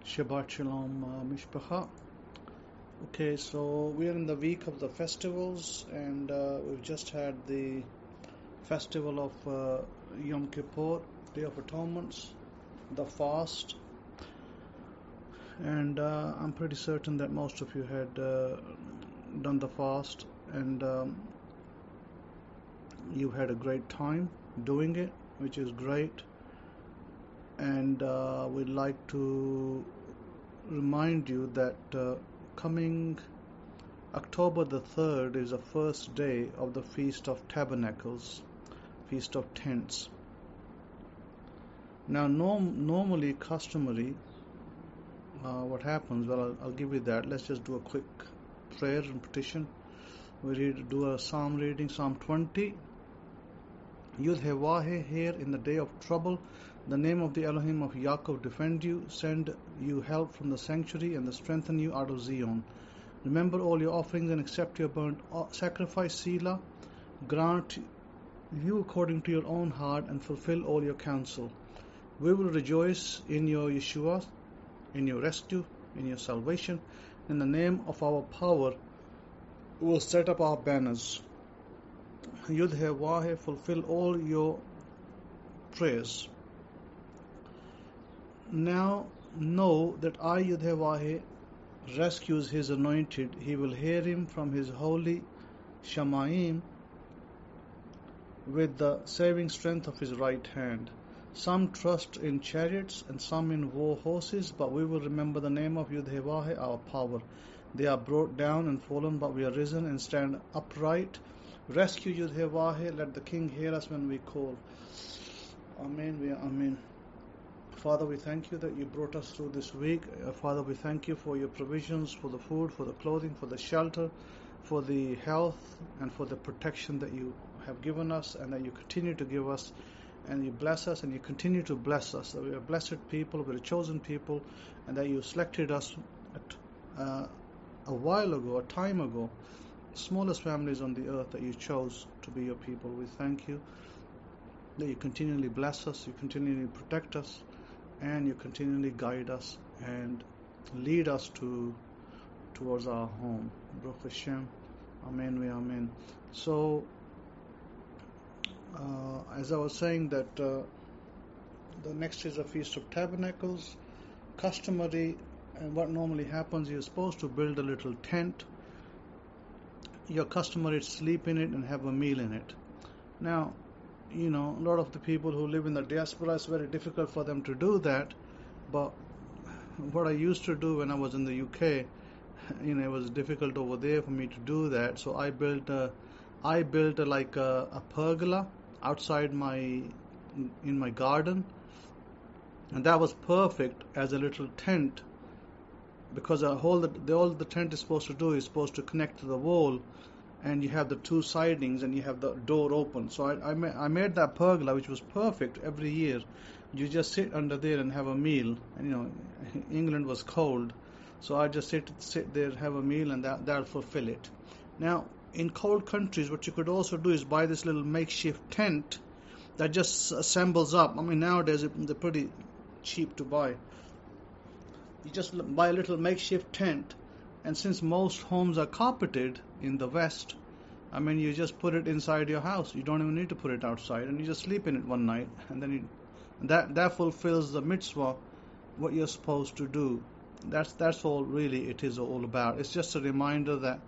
Shabbat Shalom, Mishpacha. Okay, so we are in the week of the festivals, and we've just had the festival of Yom Kippur, Day of Atonements, the fast, and I'm pretty certain that most of you had done the fast, and you had a great time doing it, which is great. And we'd like to remind you that coming October the 3rd is the first day of the Feast of Tabernacles, Feast of Tents. Now, normally, customary, what happens? Well, I'll give you that. Let's just do a quick prayer and petition. We do a psalm reading, Psalm 20. Yud Hevahe, here in the day of trouble, the name of the Elohim of Yaakov defend you, send you help from the sanctuary, and strengthen you out of Zion. Remember all your offerings and accept your burnt sacrifice, Selah. Grant you according to your own heart and fulfill all your counsel. We will rejoice in your Yeshua, in your rescue, in your salvation. In the name of our power, we will set up our banners. Yud Hevahe, fulfill all your prayers. Now know that I, Yud Hevahe, rescues his anointed. He will hear him from his holy Shamayim with the saving strength of his right hand. Some trust in chariots and some in war horses, but we will remember the name of Yud Hevahe, our power. They are brought down and fallen, but we are risen and stand upright. Rescue Yud Hevahe, let the King hear us when we call. Amen, Amen. Father, we thank you that you brought us through this week. Father, we thank you for your provisions, for the food, for the clothing, for the shelter, for the health, and for the protection that you have given us and that you continue to give us. And you bless us and you continue to bless us. That we are blessed people, we're a chosen people, and that you selected us a while ago, a time ago, smallest families on the earth that you chose to be your people. We thank you that you continually bless us, you continually protect us, and you continually guide us and lead us towards our home. Baruch Hashem. Amen. Amen. So, as I was saying that the next is a Feast of Tabernacles, customary, and what normally happens, you're supposed to build a little tent. Your customary sleep in it and have a meal in it. Now, a lot of the people who live in the diaspora, it's very difficult for them to do that. But what I used to do when I was in the UK, it was difficult over there for me to do that. So I built like a pergola outside in my garden, and that was perfect as a little tent, because all the tent is supposed to do is supposed to connect to the wall. And you have the two sidings and you have the door open. So I made that pergola, which was perfect every year. You just sit under there and have a meal. And England was cold, so I just sit there, have a meal, and that'll fulfill it. Now, in cold countries, what you could also do is buy this little makeshift tent that just assembles up. Nowadays they're pretty cheap to buy. You just buy a little makeshift tent. And since most homes are carpeted in the West, you just put it inside your house. You don't even need to put it outside, and you just sleep in it one night, and then that fulfills the mitzvah, what you're supposed to do. That's all really it is all about. It's just a reminder that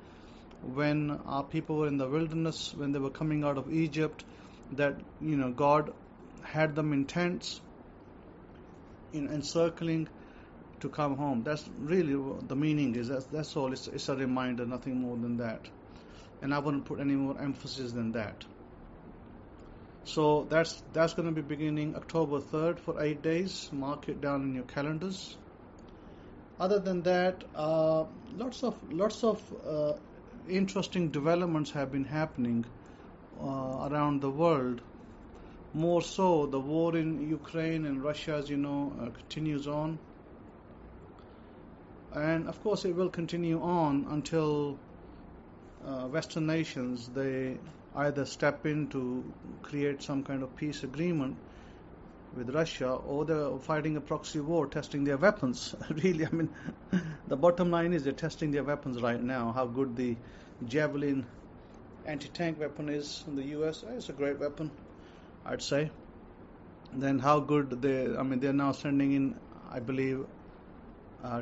when our people were in the wilderness, when they were coming out of Egypt, that God had them in tents, encircling, to come home. That's really the meaning is. That's all. It's a reminder, nothing more than that. And I wouldn't put any more emphasis than that. So that's going to be beginning October 3rd for 8 days. Mark it down in your calendars. Other than that, lots of interesting developments have been happening around the world. More so, the war in Ukraine and Russia, as you know, continues on. And of course it will continue on until Western nations, they either step in to create some kind of peace agreement with Russia, or they're fighting a proxy war, testing their weapons. Really, I mean, the bottom line is they're testing their weapons right now. How good the Javelin anti-tank weapon is in the US. It's a great weapon, I'd say. Then how good they're now sending in, I believe,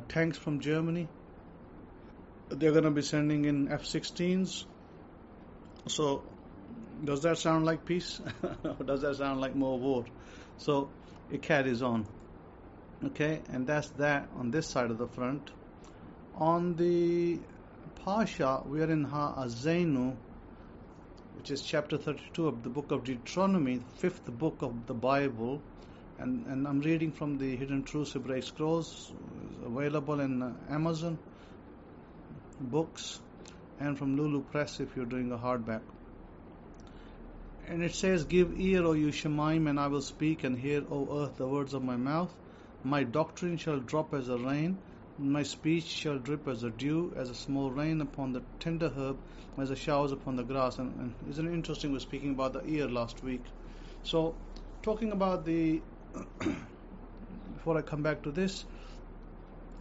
tanks from Germany. They're going to be sending in F-16s. So does that sound like peace? Or does that sound like more war? So it carries on. Okay, and that's that on this side of the front. On the Pasha, we are in Ha'azenu, which is chapter 32 of the book of Deuteronomy, fifth book of the Bible. And I'm reading from the Hidden Truths Hebraic Scrolls, available in Amazon books, and from Lulu Press if you're doing a hardback. And it says, "Give ear, O you Shemaim, and I will speak, and hear, O earth, the words of my mouth. My doctrine shall drop as a rain, my speech shall drip as a dew, as a small rain upon the tender herb, as the showers upon the grass." And isn't it interesting, we're speaking about the ear last week. So, talking about the, before I come back to this,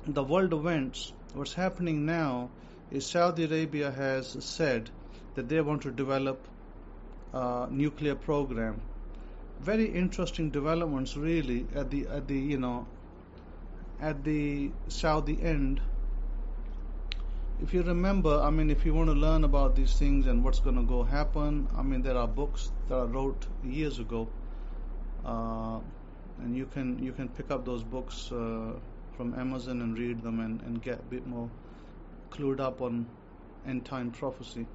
the world events, what's happening now is Saudi Arabia has said that they want to develop nuclear program. Very interesting developments, really, at the Saudi end. If you remember, I mean, if you want to learn about these things and what's going to go happen, I mean, there are books that I wrote years ago, and you can pick up those books from Amazon and read them and get a bit more clued up on end time prophecy.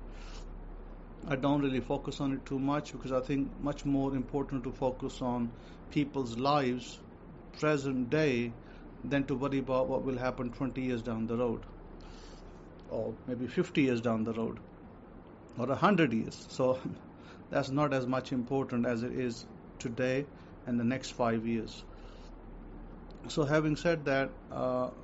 I don't really focus on it too much because I think much more important to focus on people's lives, present day, than to worry about what will happen 20 years down the road, or maybe 50 years down the road, or 100 years. So that's not as much important as it is today and the next 5 years. So having said that,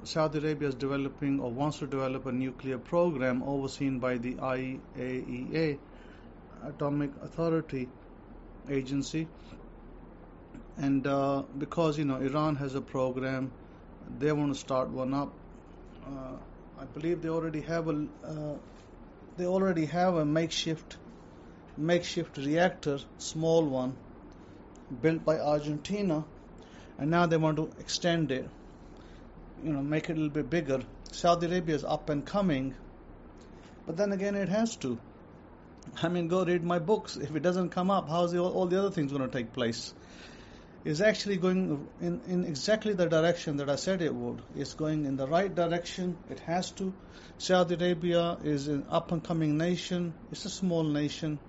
Saudi Arabia is developing or wants to develop a nuclear program overseen by the IAEA, Atomic Authority Agency, and because Iran has a program, they want to start one up. I believe they already have a makeshift reactor, small one, built by Argentina, and now they want to extend it, make it a little bit bigger. Saudi Arabia is up and coming, but then again, it has to. I mean, go read my books. If it doesn't come up, how's all the other things going to take place? It's actually going in exactly the direction that I said it would. It's going in the right direction. It has to. Saudi Arabia is an up-and-coming nation. It's a small nation.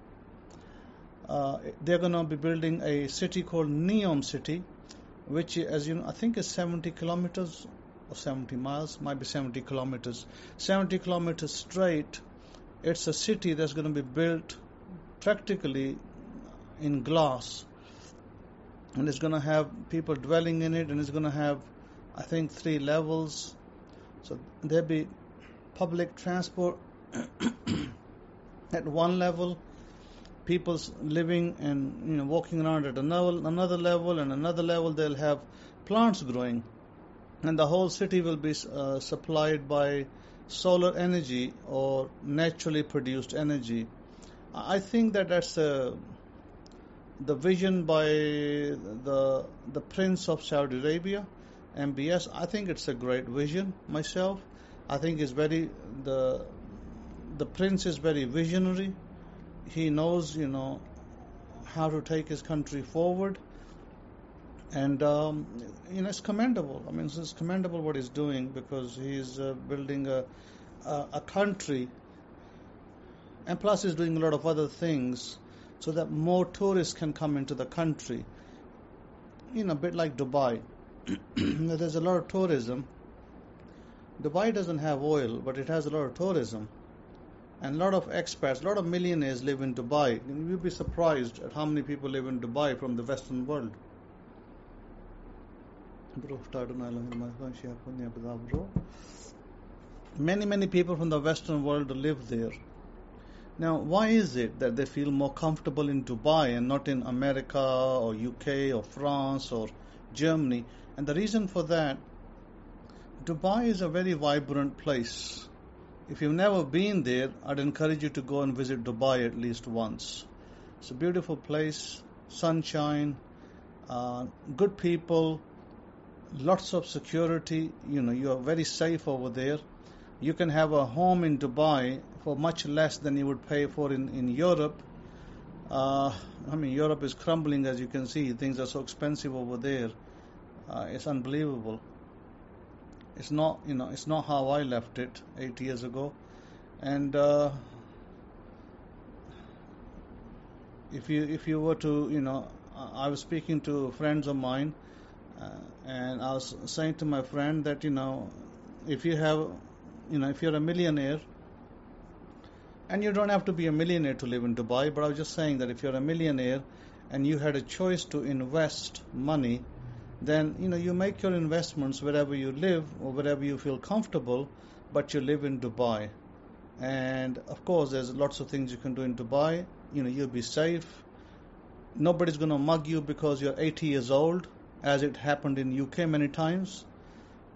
They're going to be building a city called Neom City, which, as you know, I think is 70 kilometers or 70 miles, might be 70 kilometers. 70 kilometers straight. It's a city that's going to be built practically in glass, and it's going to have people dwelling in it, and it's going to have, I think, 3 levels. So there'll be public transport at one level, people's living and walking around at another level, and another level they'll have plants growing, and the whole city will be supplied by solar energy or naturally produced energy. I think that's the vision by the Prince of Saudi Arabia, MBS. I think it's a great vision myself. I think the Prince is very visionary. He knows, how to take his country forward, and it's commendable. I mean, it's commendable what he's doing, because he's building a country, and plus he's doing a lot of other things so that more tourists can come into the country. A bit like Dubai. There's a lot of tourism. Dubai doesn't have oil, but it has a lot of tourism. And a lot of expats, a lot of millionaires live in Dubai. You'll be surprised at how many people live in Dubai from the Western world. Many people from the Western world live there. Now, why is it that they feel more comfortable in Dubai and not in America or UK or France or Germany? And the reason for that, Dubai is a very vibrant place. If you've never been there, I'd encourage you to go and visit Dubai at least once. It's a beautiful place, sunshine, good people, lots of security. You are very safe over there. You can have a home in Dubai for much less than you would pay for in Europe. Europe is crumbling, as you can see. Things are so expensive over there. It's unbelievable. It's not how I left it 8 years ago. And if you were to, I was speaking to friends of mine, and I was saying to my friend that, if you're a millionaire, and you don't have to be a millionaire to live in Dubai, but I was just saying that if you're a millionaire and you had a choice to invest money, then you make your investments wherever you live or wherever you feel comfortable, but you live in Dubai. And of course there's lots of things you can do in Dubai. You'll be safe. Nobody's going to mug you because you're 80 years old, as it happened in UK many times.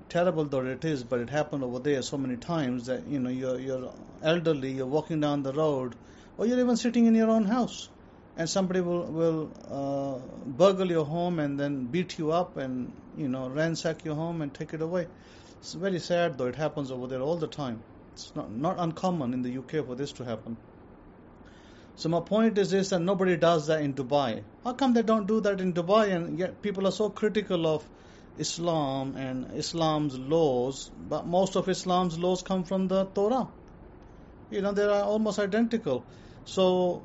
Terrible though it is, but it happened over there so many times that you're elderly, you're walking down the road, or you're even sitting in your own house, and somebody will burgle your home and then beat you up and ransack your home and take it away. It's very sad though. It happens over there all the time. It's not uncommon in the UK for this to happen. So my point is this, that nobody does that in Dubai. How come they don't do that in Dubai, and yet people are so critical of Islam and Islam's laws? But most of Islam's laws come from the Torah. They are almost identical. So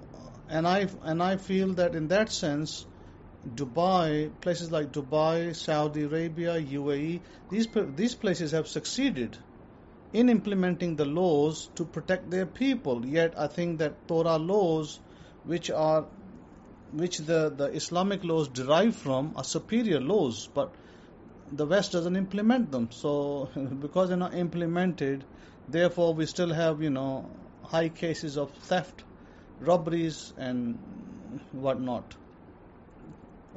and I feel that in that sense, Dubai, places like Dubai, Saudi Arabia, UAE, these places have succeeded in implementing the laws to protect their people. Yet I think that Torah laws, which the Islamic laws derive from, are superior laws, but the West doesn't implement them. So because they're not implemented, therefore we still have high cases of theft, robberies, and whatnot.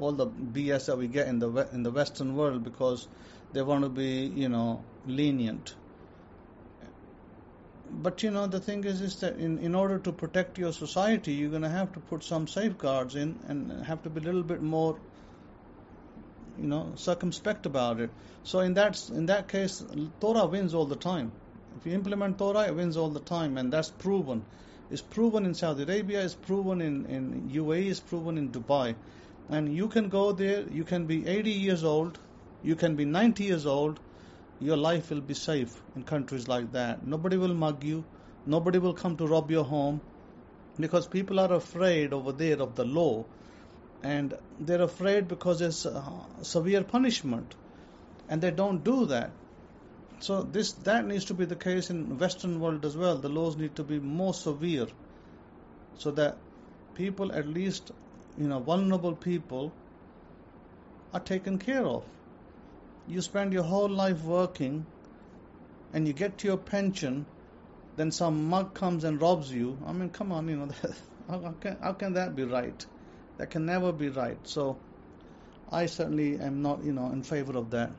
All the BS that we get in the Western world, because they want to be lenient. But the thing is that in order to protect your society, you're going to have to put some safeguards in and have to be a little bit more circumspect about it. So in that case, Torah wins all the time. If you implement Torah, it wins all the time, and that's proven. It's proven in Saudi Arabia, it's proven in UAE, it's proven in Dubai. And you can go there, you can be 80 years old, you can be 90 years old, your life will be safe in countries like that. Nobody will mug you, nobody will come to rob your home, because people are afraid over there of the law. And they're afraid because there's severe punishment, and they don't do that. So that needs to be the case in Western world as well. The laws need to be more severe, so that people, at least vulnerable people, are taken care of. You spend your whole life working, and you get to your pension, then some mug comes and robs you. I mean, come on, how can that be right? That can never be right. So I certainly am not, in favor of that.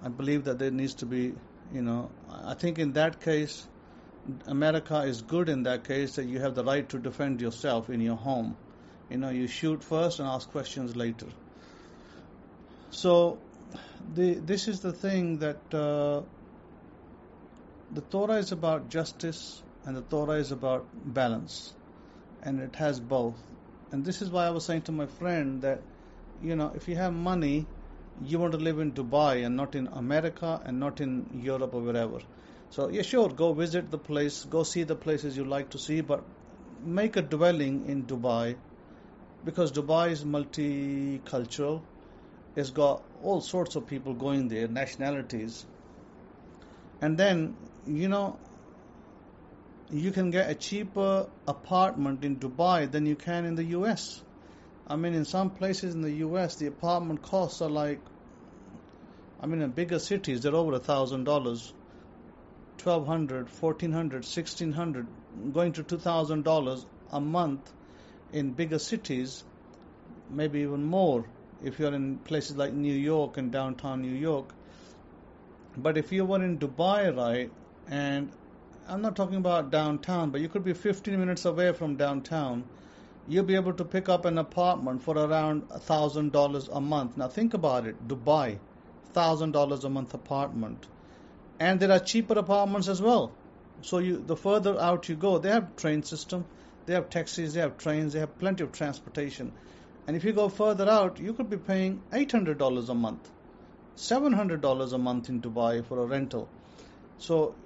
I believe that there needs to be, I think in that case, America is good in that case, that you have the right to defend yourself in your home. You shoot first and ask questions later. So this is the thing, that the Torah is about justice and the Torah is about balance, and it has both. And this is why I was saying to my friend that if you have money, you want to live in Dubai and not in America and not in Europe or wherever. So yeah, sure, go visit the place, go see the places you like to see, but make a dwelling in Dubai, because Dubai is multicultural. It's got all sorts of people going there, nationalities. And then, you can get a cheaper apartment in Dubai than you can in the US. I mean, in some places in the US, the apartment costs are like, in bigger cities, they're over $1,000, $1,200, $1,400, $1,600, going to $2,000 a month in bigger cities, maybe even more if you're in places like New York and downtown New York. But if you were in Dubai, right, and I'm not talking about downtown, but you could be 15 minutes away from downtown, you'll be able to pick up an apartment for around $1,000 a month. Now think about it, Dubai, $1,000 a month apartment. And there are cheaper apartments as well. So the further out you go, they have train system, they have taxis, they have trains, they have plenty of transportation. And if you go further out, you could be paying $800 a month, $700 a month in Dubai for a rental. So,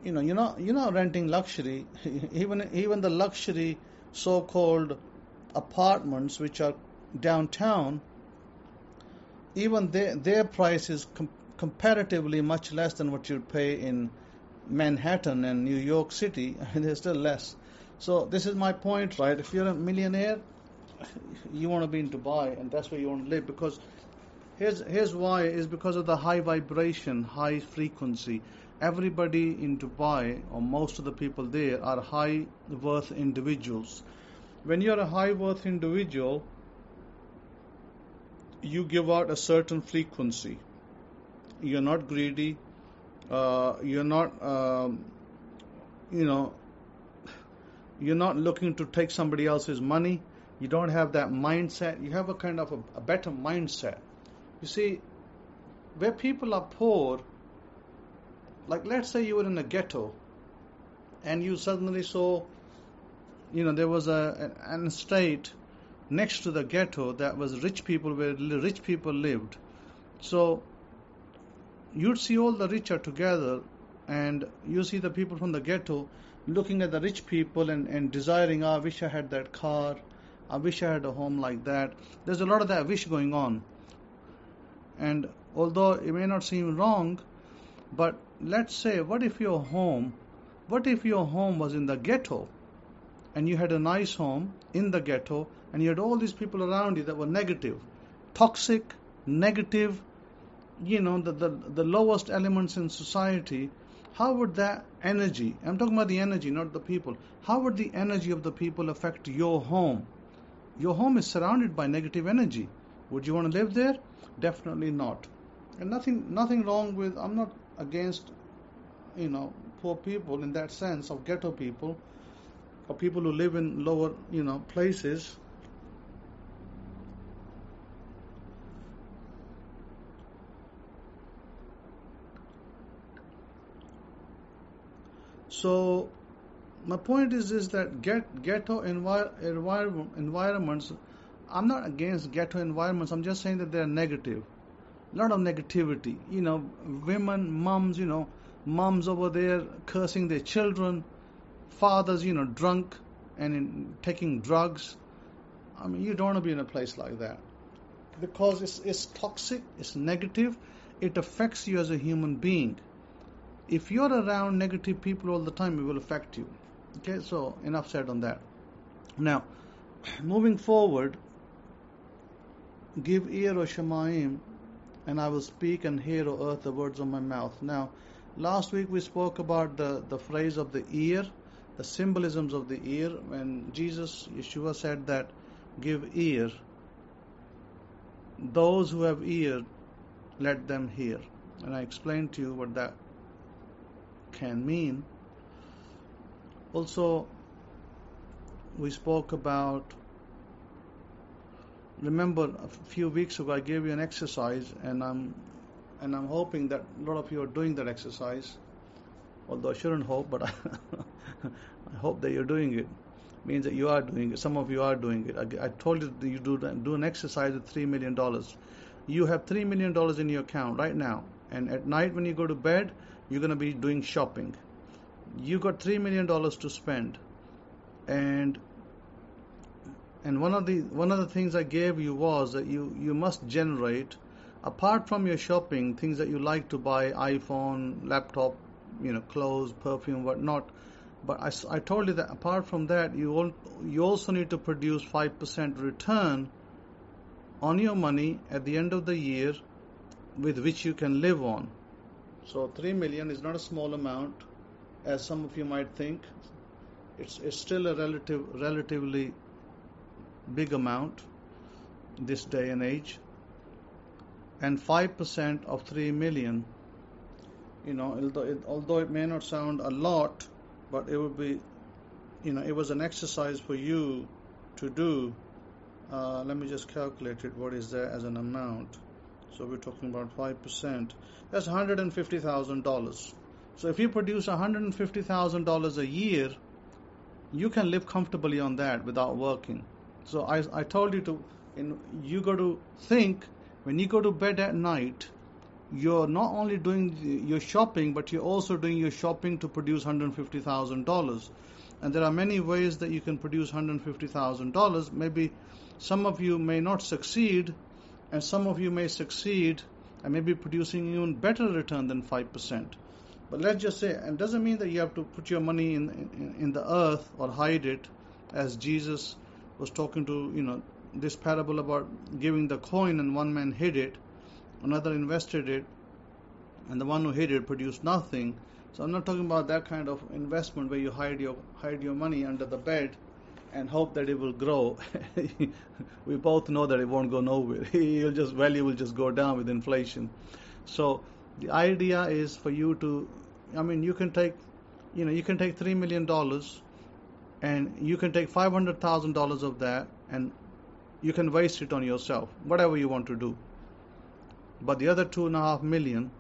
you're not renting luxury. Even the luxury so-called apartments which are downtown, even their price is comparatively much less than what you'd pay in Manhattan and New York City. They're still less. So this is my point, right? If you're a millionaire, you want to be in Dubai, and that's where you want to live, because here's why, is because of the high vibration, high frequency. Everybody in Dubai, or most of the people there, are high worth individuals. When you're a high worth individual, you give out a certain frequency. You're not greedy. You're not looking to take somebody else's money. You don't have that mindset. You have a kind of a better mindset. You see, where people are poor, like let's say you were in a ghetto and you suddenly saw, there was an estate next to the ghetto that was rich people, where rich people lived. So you'd see all the rich are together, and you see the people from the ghetto looking at the rich people and desiring, I wish I had that car, I wish I had a home like that. There's a lot of that wish going on. And although it may not seem wrong, but let's say, what if your home was in the ghetto, and you had a nice home in the ghetto, and you had all these people around you that were negative, toxic, negative, the lowest elements in society? How would that energy, I'm talking about the energy, not the people, how would the energy of the people affect your home? Your home is surrounded by negative energy. Would you want to live there? Definitely not. And nothing wrong with, I'm not against, poor people in that sense, of ghetto people, or people who live in lower, places. So my point is that ghetto environments, I'm not against ghetto environments, I'm just saying that they're negative. A lot of negativity. Women, moms over there cursing their children, fathers, drunk and taking drugs. I mean, you don't want to be in a place like that, because it's toxic, it's negative, it affects you as a human being. If you're around negative people all the time, it will affect you. Okay, so enough said on that. Now, moving forward, give ear, O Shemaim, and I will speak, and hear, O earth, the words of my mouth. Now, last week we spoke about the phrase of the ear, the symbolisms of the ear, when Yeshua said that, give ear. Those who have ear, let them hear. And I explained to you what that can mean. Also, we spoke about, remember a few weeks ago I gave you an exercise, and I'm hoping that a lot of you are doing that exercise, although I shouldn't hope, but I hope that you're doing it. Means that you are doing it. Some of you are doing it. I told you that you do an exercise with $3 million. You have $3 million in your account right now, and at night when you go to bed, you're going to be doing shopping. You got $3 million to spend, and one of the things I gave you was that you must generate, apart from your shopping, things that you like to buy, iPhone, laptop, clothes, perfume, whatnot. But I told you that apart from that, you also need to produce 5% return on your money at the end of the year, with which you can live on. So 3 million is not a small amount, as some of you might think. It's still a relatively big amount this day and age. And 5% of 3 million, although it may not sound a lot, but it would be, it was an exercise for you to do. Let me just calculate it. What is there as an amount? So we're talking about 5%. That's $150,000. So if you produce $150,000 a year, you can live comfortably on that without working. So I told you you got to think, when you go to bed at night, you're not only doing your shopping, but you're also doing your shopping to produce $150,000. And there are many ways that you can produce $150,000. Maybe some of you may not succeed, and some of you may succeed and maybe producing even better return than 5%. But let's just say, and doesn't mean that you have to put your money in the earth or hide it, as Jesus was talking to, this parable about giving the coin, and one man hid it, another invested it, and the one who hid it produced nothing. So I'm not talking about that kind of investment where you hide your money under the bed and hope that it will grow. We both know that it won't go nowhere. Value will just go down with inflation. So the idea is for you to, you can take $3 million, and you can take $500,000 of that, and you can waste it on yourself, whatever you want to do. But the other $2.5 million,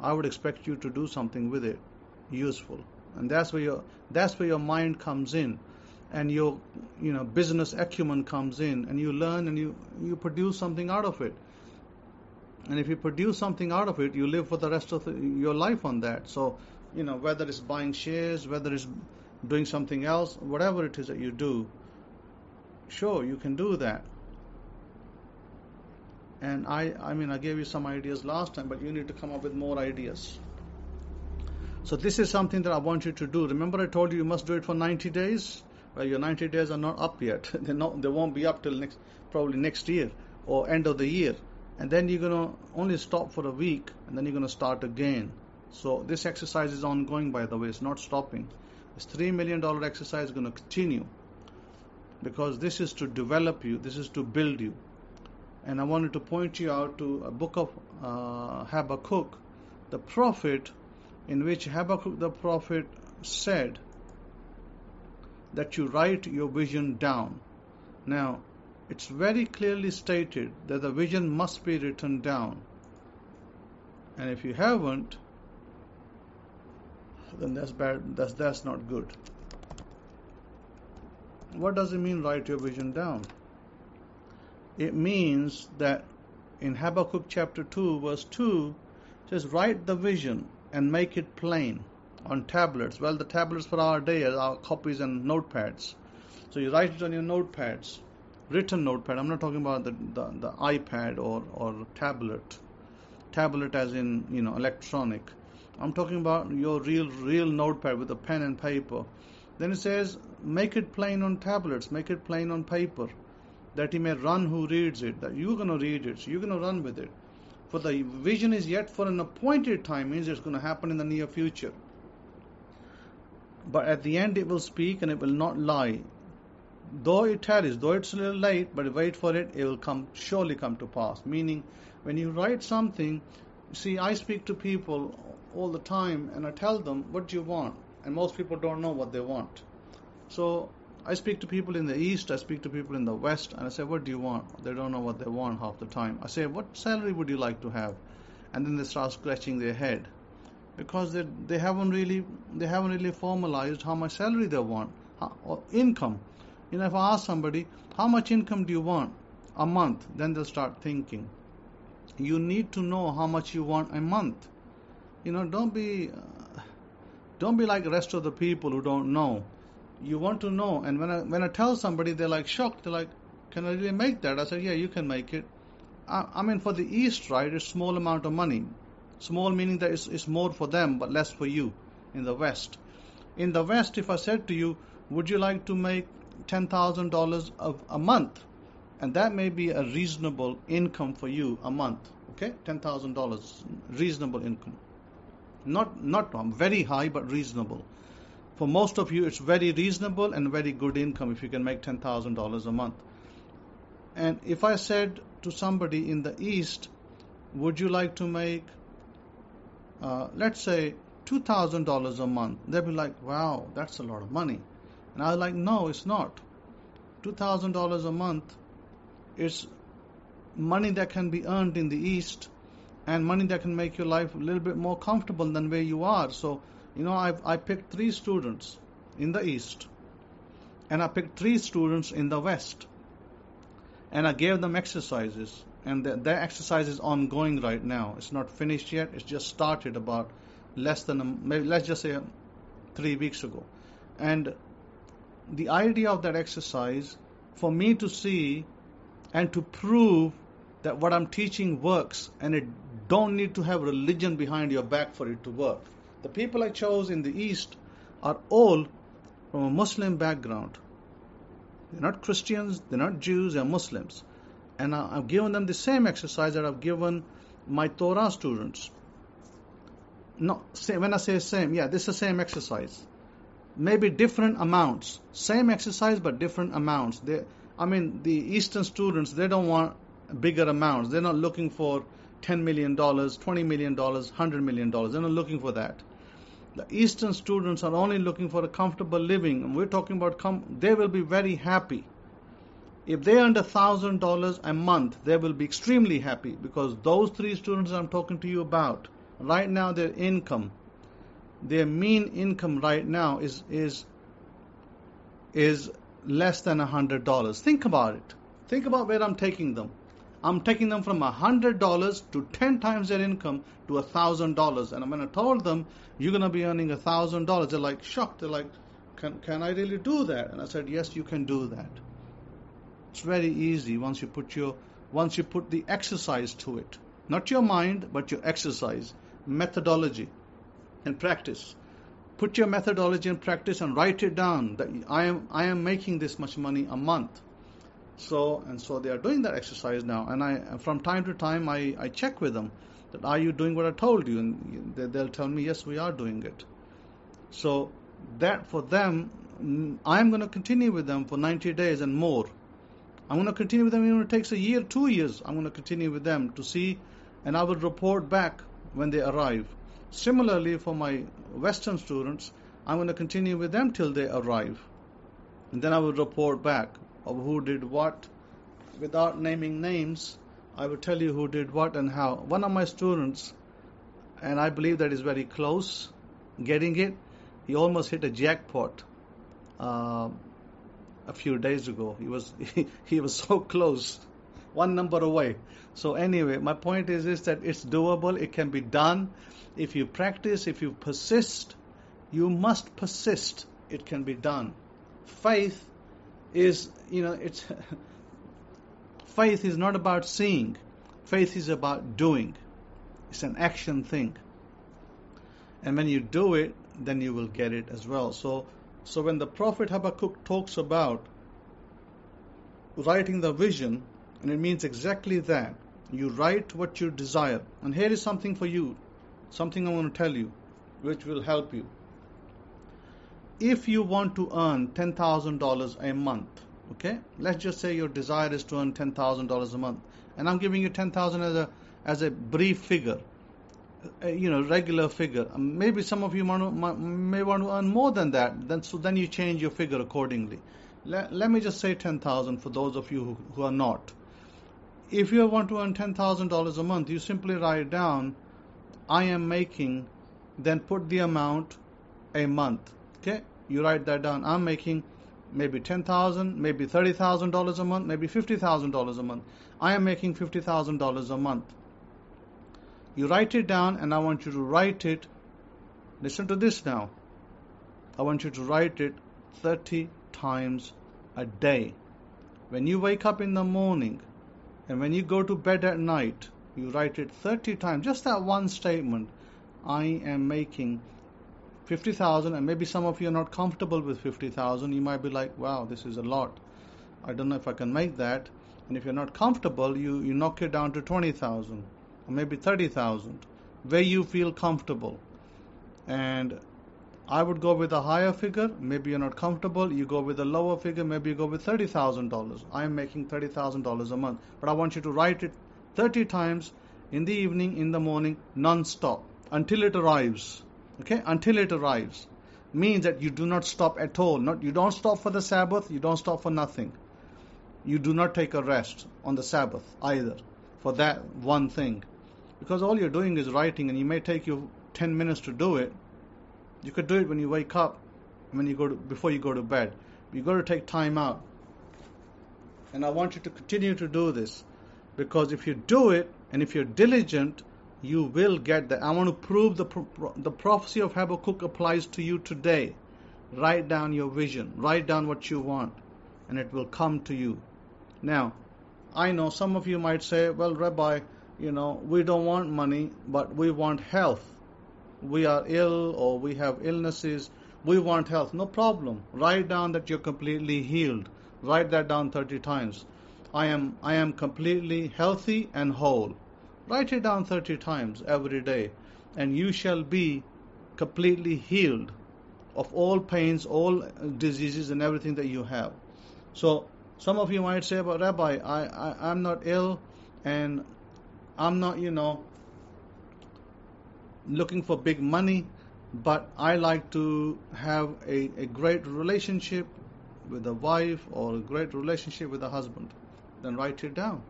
I would expect you to do something with it, useful. And that's where your mind comes in, and your business acumen comes in, and you learn and you produce something out of it. And if you produce something out of it, you live for the rest of your life on that. So, whether it's buying shares, whether it's doing something else, whatever it is that you do, sure, you can do that. And I gave you some ideas last time, but you need to come up with more ideas. So this is something that I want you to do. Remember I told you must do it for 90 days? Well, your 90 days are not up yet. They won't be up till probably next year or end of the year. And then you're going to only stop for a week, and then you're going to start again. So this exercise is ongoing, by the way. It's not stopping. This $3 million exercise is going to continue, because this is to develop you. This is to build you. And I wanted to point you out to a book of Habakkuk, the prophet, in which Habakkuk the prophet said that you write your vision down. Now, it's very clearly stated that the vision must be written down. And if you haven't, then that's bad. That's not good. What does it mean, write your vision down? It means that in Habakkuk chapter 2, verse 2, it says, write the vision and make it plain on tablets. Well, the tablets for our day are our copies and notepads. So you write it on your notepads, written notepad. I'm not talking about the iPad or tablet. Tablet as in, electronic. I'm talking about your real notepad with a pen and paper. Then it says, make it plain on tablets, make it plain on paper, that he may run who reads it, that you're going to read it, so you're going to run with it. For the vision is yet for an appointed time, means it's going to happen in the near future. But at the end it will speak, and it will not lie. Though it tarries, though it's a little late, but wait for it, it will surely come to pass. Meaning, when you write something, see, I speak to people all the time, and I tell them, what do you want? And most people don't know what they want. So I speak to people in the East, I speak to people in the West, and I say, what do you want? They don't know what they want half the time. I say, what salary would you like to have? And then they start scratching their head, because they haven't really formalized how much salary they want, or income. If I ask somebody, how much income do you want a month? Then they'll start thinking. You need to know how much you want a month. Don't be like the rest of the people who don't know. You want to know. And when I tell somebody, they're like shocked. They're like, can I really make that? I said, yeah, you can make it. For the East, right, it's small amount of money. Small meaning that it's more for them, but less for you in the West. In the West, if I said to you, would you like to make $10,000 a month? And that may be a reasonable income for you a month, Okay, $10,000, reasonable income. Not very high, but reasonable. For most of you, it's very reasonable and very good income if you can make $10,000 a month. And if I said to somebody in the East, would you like to make, let's say, $2,000 a month? They'd be like, wow, that's a lot of money. And I was like, no, it's not. $2,000 a month is money that can be earned in the East and money that can make your life a little bit more comfortable than where you are. So, I picked 3 students in the East and I picked 3 students in the West. And I gave them exercises. And their exercise is ongoing right now. It's not finished yet. It's just started about maybe let's just say 3 weeks ago. And the idea of that exercise, for me to see and to prove that what I'm teaching works, and it don't need to have religion behind your back for it to work. The people I chose in the East are all from a Muslim background. They're not Christians, they're not Jews, they're Muslims. And I've given them the same exercise that I've given my Torah students. No, when I say same, this is the same exercise. Maybe different amounts. Same exercise, but different amounts. The Eastern students, they don't want bigger amounts. They're not looking for $10 million, $20 million, $100 million. They're not looking for that. The Eastern students are only looking for a comfortable living. And we're talking about, they will be very happy. If they earn $1,000 a month, they will be extremely happy, because those 3 students I'm talking to you about, right now their income, their mean income right now is less than $100. Think about it. Think about where I'm taking them. I'm taking them from $100 to 10 times their income to $1,000. And when I told them, you're going to be earning $1,000, they're like shocked. They're like, can I really do that? And I said, yes, you can do that. It's very easy once you put the exercise to it. Not your mind, but your exercise, methodology, and practice. Put your methodology in practice and write it down that I am making this much money a month. So they are doing that exercise now, and from time to time I check with them that, are you doing what I told you? And they'll tell me, yes, we are doing it. So that for them, I'm going to continue with them for 90 days and more. I'm going to continue with them even if it takes a year, 2 years. I'm going to continue with them to see, and I will report back when they arrive. Similarly, for my Western students, I'm going to continue with them till they arrive. And then I will report back of who did what. Without naming names, I will tell you who did what and how. One of my students, and I believe that is very close, getting it, he almost hit a jackpot a few days ago. He was so close, one number away. So anyway, my point is that it's doable. It can be done. If you practice, if you persist, you must persist. It can be done. Faith is, faith is not about seeing. Faith is about doing. It's an action thing. And when you do it, then you will get it as well. So when the prophet Habakkuk talks about writing the vision, and it means exactly that. You write what you desire. And here is something for you, something I want to tell you, which will help you. If you want to earn $10,000 a month, okay? Let's just say your desire is to earn $10,000 a month. And I'm giving you $10,000 as a brief figure, regular figure. Maybe some of you may want to earn more than that. Then you change your figure accordingly. Let me just say 10,000 for those of you who are not. If you want to earn $10,000 a month, you simply write down, I am making, then put the amount a month. Okay? You write that down. I'm making maybe $10,000, maybe $30,000 a month, maybe $50,000 a month. I am making $50,000 a month. You write it down, and I want you to write it. Listen to this now. I want you to write it 30 times a day. When you wake up in the morning and when you go to bed at night, you write it 30 times. Just that one statement. I am making 50,000, and maybe some of you are not comfortable with 50,000. You might be like, wow, this is a lot. I don't know if I can make that. And if you're not comfortable, you knock it down to 20,000. or maybe 30,000, where you feel comfortable. And I would go with a higher figure. Maybe you're not comfortable. You go with a lower figure. Maybe you go with $30,000. I'm making $30,000 a month. But I want you to write it 30 times in the evening, in the morning, non-stop, until it arrives. Okay? Until it arrives. Means that you do not stop at all. You don't stop for the Sabbath. You don't stop for nothing. You do not take a rest on the Sabbath either for that one thing. Because all you're doing is writing, and it may take you 10 minutes to do it. You could do it when you wake up, before you go to bed. You've got to take time out. And I want you to continue to do this, because if you do it and if you're diligent, you will get that. I want to prove the prophecy of Habakkuk applies to you today. Write down your vision. Write down what you want, and it will come to you. Now, I know some of you might say, well, Rabbi, we don't want money, but we want health. We are ill, or we have illnesses. We want health. No problem. Write down that you're completely healed. Write that down 30 times. I am completely healthy and whole. Write it down 30 times every day, and you shall be completely healed of all pains, all diseases, and everything that you have. So some of you might say, but Rabbi, I'm not ill, and I'm not, looking for big money, but I like to have a great relationship with a wife, or a great relationship with a husband. Then write it down.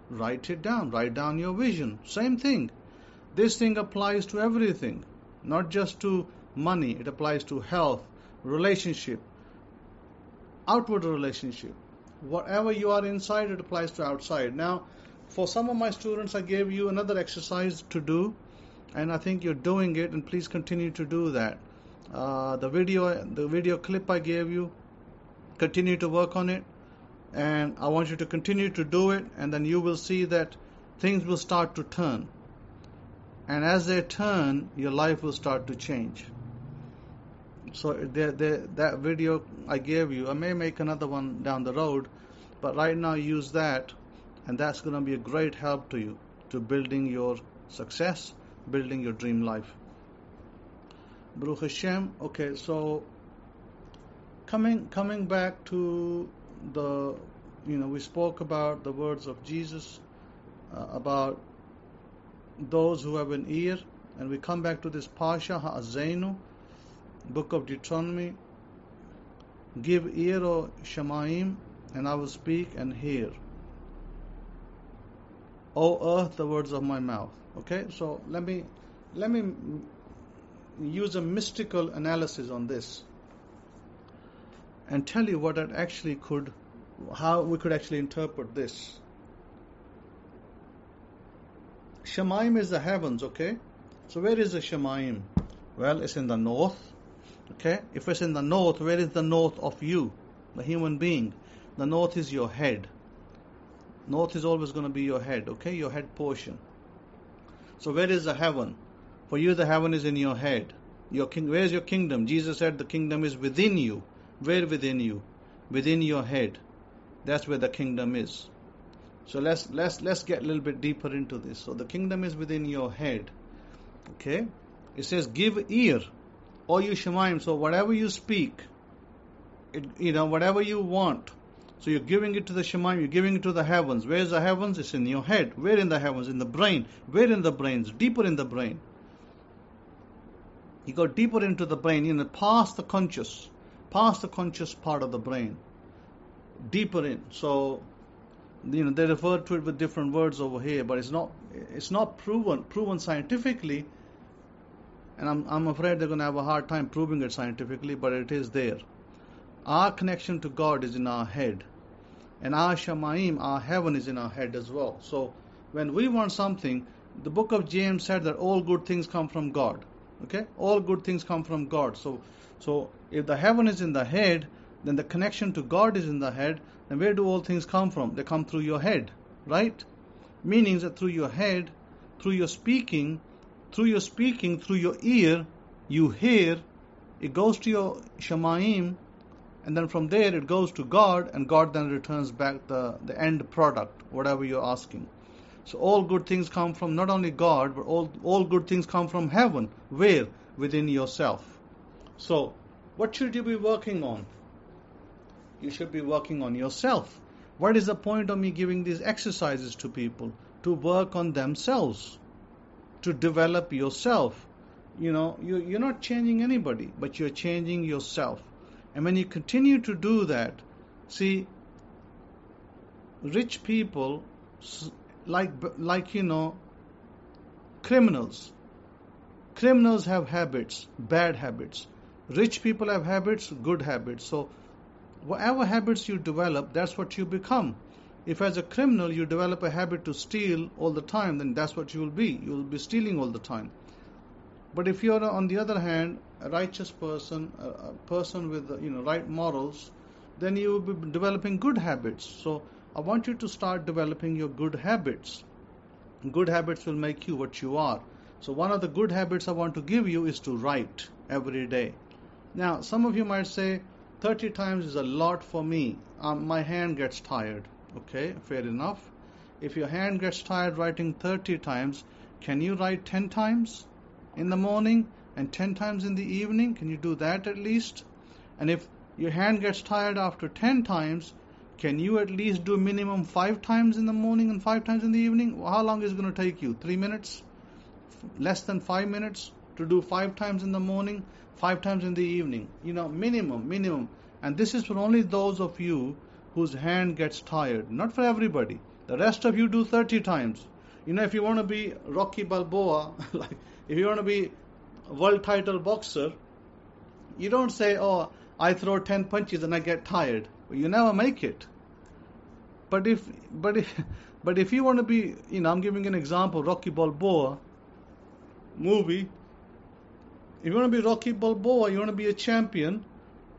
Write it down. Write down your vision. Same thing. This thing applies to everything, not just to money. It applies to health, relationship, outward relationship. Whatever you are inside, it applies to outside. Now, for some of my students, I gave you another exercise to do, and I think you're doing it, and please continue to do that. The video clip I gave you, continue to work on it, and I want you to continue to do it, and then you will see that things will start to turn. And as they turn, your life will start to change. So that video I gave you, I may make another one down the road, but right now use that, and that's going to be a great help to you, to building your success, building your dream life. Baruch Hashem. Okay, so coming back to the, we spoke about the words of Jesus, about those who have an ear, and we come back to this Pasha Ha'azenu, book of Deuteronomy. Give ear, O Shemaim, and I will speak and hear. O earth, the words of my mouth. Okay, so let me use a mystical analysis on this, and tell you what that actually how we could actually interpret this. Shemaim is the heavens, okay? So where is the Shemaim? Well, it's in the north, okay? If it's in the north, where is the north of you, the human being? The north is your head. North is always going to be your head, okay? Your head portion. So where is the heaven? For you, the heaven is in your head. Where is your kingdom? Jesus said the kingdom is within you. Where within you? Within your head. That's where the kingdom is. So let's get a little bit deeper into this. So the kingdom is within your head. Okay? It says, give ear, O you Shemaim. So whatever you speak, whatever you want. So you're giving it to the Shemaim, you're giving it to the heavens. Where's the heavens? It's in your head. Where in the heavens? In the brain. Where in the brains? Deeper in the brain. You go deeper into the brain, past the conscious part of the brain. Deeper in. So, they refer to it with different words over here, but it's not proven scientifically, and I'm afraid they're going to have a hard time proving it scientifically, but it is there. Our connection to God is in our head, and our Shemaim, our heaven, is in our head as well. So when we want something, the book of James said that all good things come from God. Okay, all good things come from God. So if the heaven is in the head, then the connection to God is in the head. Then where do all things come from? They come through your head, right? Meaning that through your head, through your speaking, through your ear, you hear. It goes to your Shemaim, and then from there it goes to God, and God then returns back the end product, whatever you're asking. So all good things come from not only God, but all good things come from heaven. Where? Within yourself. So, what should you be working on? You should be working on yourself. What is the point of me giving these exercises to people? To work on themselves, to develop yourself. You're not changing anybody, but you're changing yourself. And when you continue to do that, see, rich people, like criminals. Criminals have habits, bad habits. Rich people have habits, good habits. So whatever habits you develop, that's what you become. If as a criminal you develop a habit to steal all the time, then that's what you will be. You will be stealing all the time. But if you're, on the other hand, a righteous person, a person with right morals, then you will be developing good habits. So I want you to start developing your good habits. Good habits will make you what you are. So one of the good habits I want to give you is to write every day. Now, some of you might say, 30 times is a lot for me. My hand gets tired. Okay, fair enough. If your hand gets tired writing 30 times, can you write 10 times in the morning and 10 times in the evening? Can you do that at least? And if your hand gets tired after 10 times, can you at least do minimum 5 times in the morning and 5 times in the evening? How long is it going to take you? 3 minutes? Less than 5 minutes to do 5 times in the morning, 5 times in the evening? Minimum. And this is for only those of you whose hand gets tired. Not for everybody. The rest of you do 30 times. If you want to be Rocky Balboa, like if you want to be a world title boxer, you don't say, oh, I throw 10 punches and I get tired. You never make it. But if you want to be, I'm giving an example, Rocky Balboa movie. If you want to be Rocky Balboa, you want to be a champion,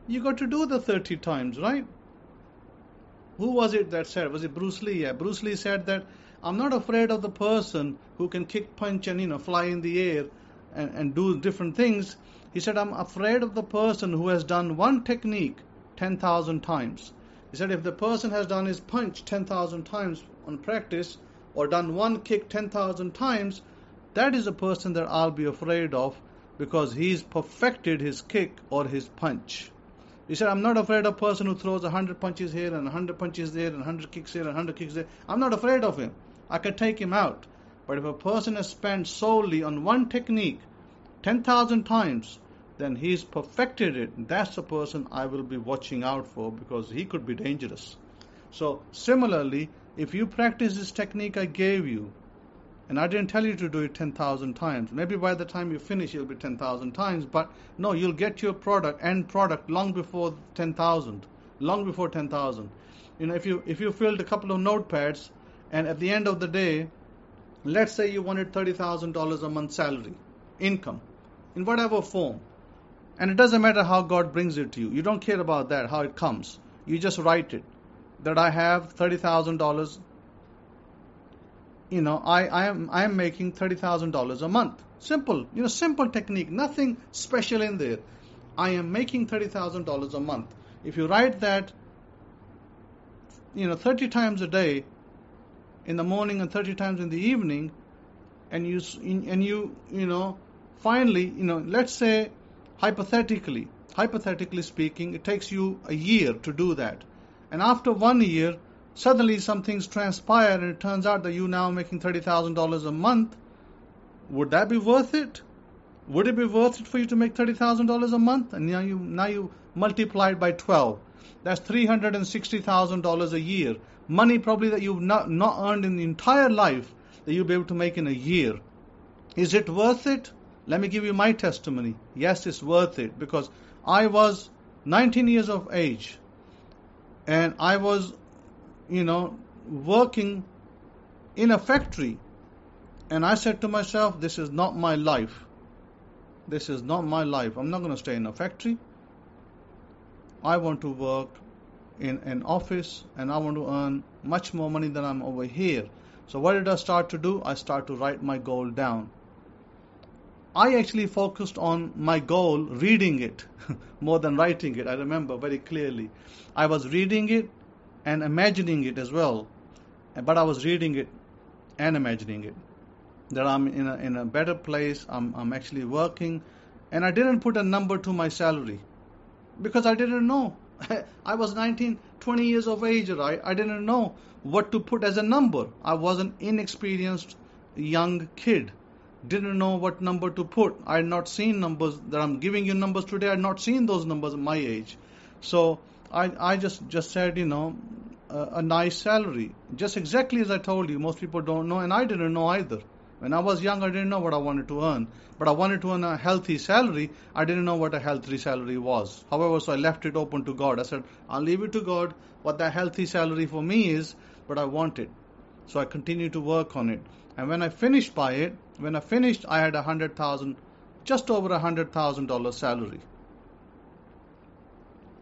you got to do the 30 times, right? Who was it that said? Was it Bruce Lee? Yeah, Bruce Lee said that I'm not afraid of the person who can kick, punch, and fly in the air and do different things. He said, I'm afraid of the person who has done one technique 10,000 times. He said, if the person has done his punch 10,000 times on practice, or done one kick 10,000 times, that is a person that I'll be afraid of, because he's perfected his kick or his punch. He said, I'm not afraid of a person who throws 100 punches here and 100 punches there and 100 kicks here and 100 kicks there. I'm not afraid of him. I can take him out. But if a person has spent solely on one technique 10,000 times, then he's perfected it. That's the person I will be watching out for, because he could be dangerous. So similarly, if you practice this technique I gave you, and I didn't tell you to do it 10,000 times. Maybe by the time you finish, it'll be 10,000 times. But no, you'll get your end product long before 10,000. Long before 10,000. If you filled a couple of notepads, and at the end of the day, let's say you wanted $30,000 a month salary, income, in whatever form. And it doesn't matter how God brings it to you. You don't care about that, how it comes. You just write it. That I have $30,000. I am making $30,000 a month. Simple, simple technique, nothing special in there. I am making $30,000 a month. If you write that, 30 times a day, in the morning and 30 times in the evening, and you finally, let's say hypothetically speaking, it takes you a year to do that, and after 1 year, suddenly some things transpire and it turns out that you're now making $30,000 a month. Would that be worth it? Would it be worth it for you to make $30,000 a month? And now you multiply it by 12. That's $360,000 a year. Money probably that you've not earned in the entire life that you'll be able to make in a year. Is it worth it? Let me give you my testimony. Yes, it's worth it, because I was 19 years of age and I was working in a factory, and I said to myself, this is not my life. This is not my life. I'm not going to stay in a factory. I want to work in an office, and I want to earn much more money than I'm over here. So what did I start to do? I start to write my goal down. I actually focused on my goal, reading it, more than writing it. I remember very clearly. I was reading it and imagining it as well. But I was reading it and imagining it. That I'm in a better place, I'm actually working, and I didn't put a number to my salary because I didn't know. I was 19, 20 years of age, right? I didn't know what to put as a number. I was an inexperienced young kid. Didn't know what number to put. I had not seen numbers that I'm giving you numbers today. I had not seen those numbers at my age. So I just said, a nice salary. Just exactly as I told you. Most people don't know, and I didn't know either. When I was young, I didn't know what I wanted to earn. But I wanted to earn a healthy salary. I didn't know what a healthy salary was. However, so I left it open to God. I said, I'll leave it to God what that healthy salary for me is, but I want it. So I continued to work on it. And when I finished I had just over $100,000 salary.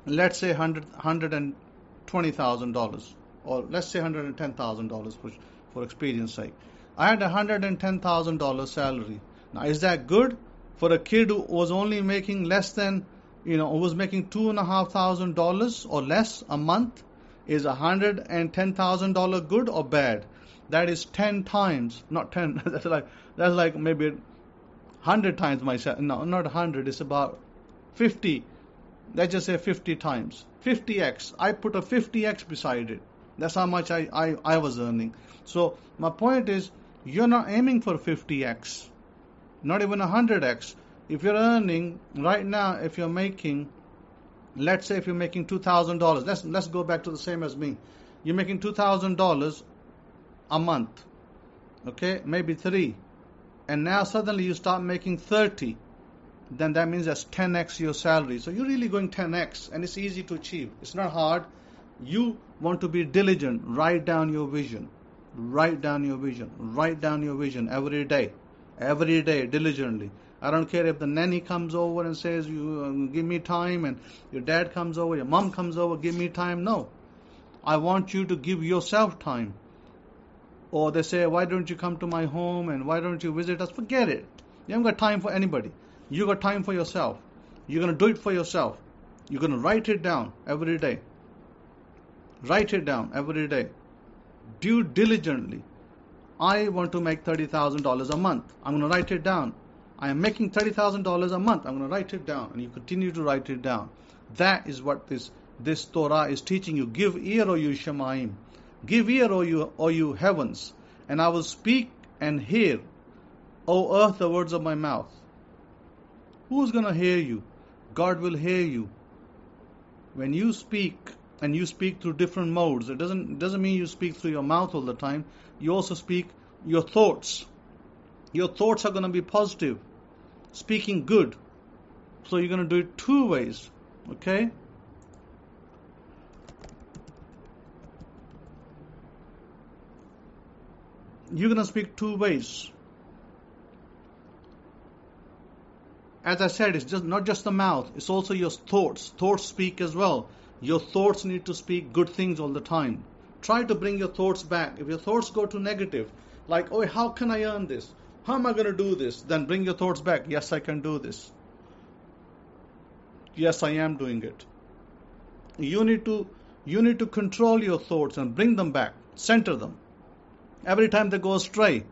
Let's say $120,000, or let's say $110,000 for experience sake. I had $110,000 salary. Now, is that good for a kid who was only making less than, who was making $2,500 or less a month? Is $110,000 good or bad? That is 10 times, not 10. That's like maybe 100 times my salary. No, not 100. It's about 50. Let's just say 50 times. 50x. I put a 50x beside it. That's how much I was earning. So my point is, you're not aiming for 50x, not even 100x. If you're earning right now, if you're making, let's say if you're making $2,000, let's go back to the same as me. You're making $2,000 a month, okay, maybe 3, and now suddenly you start making 30. Then that means that's 10x your salary. So you're really going 10x, and it's easy to achieve. It's not hard. You want to be diligent. Write down your vision. Write down your vision. Write down your vision every day, diligently. I don't care if the nanny comes over and says, "You give me time," and your dad comes over, your mom comes over, give me time. No, I want you to give yourself time. Or they say, "Why don't you come to my home and why don't you visit us?" Forget it. You haven't got time for anybody. You got time for yourself. You're going to do it for yourself. You're going to write it down every day. Write it down every day. Do diligently. I want to make $30,000 a month. I'm going to write it down. I am making $30,000 a month. I'm going to write it down. And you continue to write it down. That is what this Torah is teaching you. Give ear, O you Shemaim. Give ear, O you heavens. And I will speak and hear, O earth, the words of my mouth. Who's going to hear you? God will hear you. When you speak, and you speak through different modes, it doesn't mean you speak through your mouth all the time. You also speak your thoughts. Your thoughts are going to be positive, speaking good. So you're going to do it 2 ways, okay? You're going to speak 2 ways. As I said, it's not just the mouth, it's also your thoughts. Thoughts speak as well. Your thoughts need to speak good things all the time. Try to bring your thoughts back. If your thoughts go to negative, like, "Oh, how can I earn this? How am I going to do this?" Then bring your thoughts back. "Yes, I can do this. Yes, I am doing it." You need to control your thoughts and bring them back. Center them. Every time they go astray,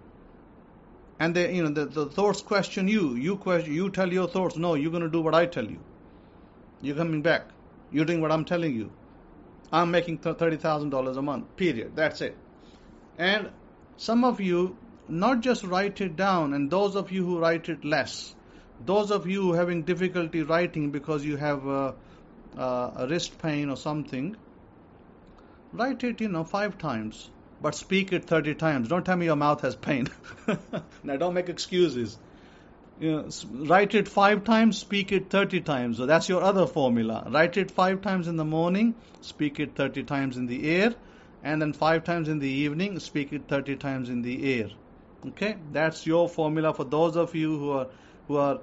and they, the thoughts question you. You tell your thoughts, "No, you're going to do what I tell you. You're coming back. You're doing what I'm telling you. I'm making $30,000 a month, period. That's it." And some of you, not just write it down, and those of you who write it less, those of you who are having difficulty writing because you have a wrist pain or something, write it, 5 times, but speak it 30 times. Don't tell me your mouth has pain. Now, don't make excuses. Write it 5 times, speak it 30 times. So that's your other formula. Write it 5 times in the morning, speak it 30 times in the air, and then 5 times in the evening, speak it 30 times in the air. Okay, that's your formula for those of you who are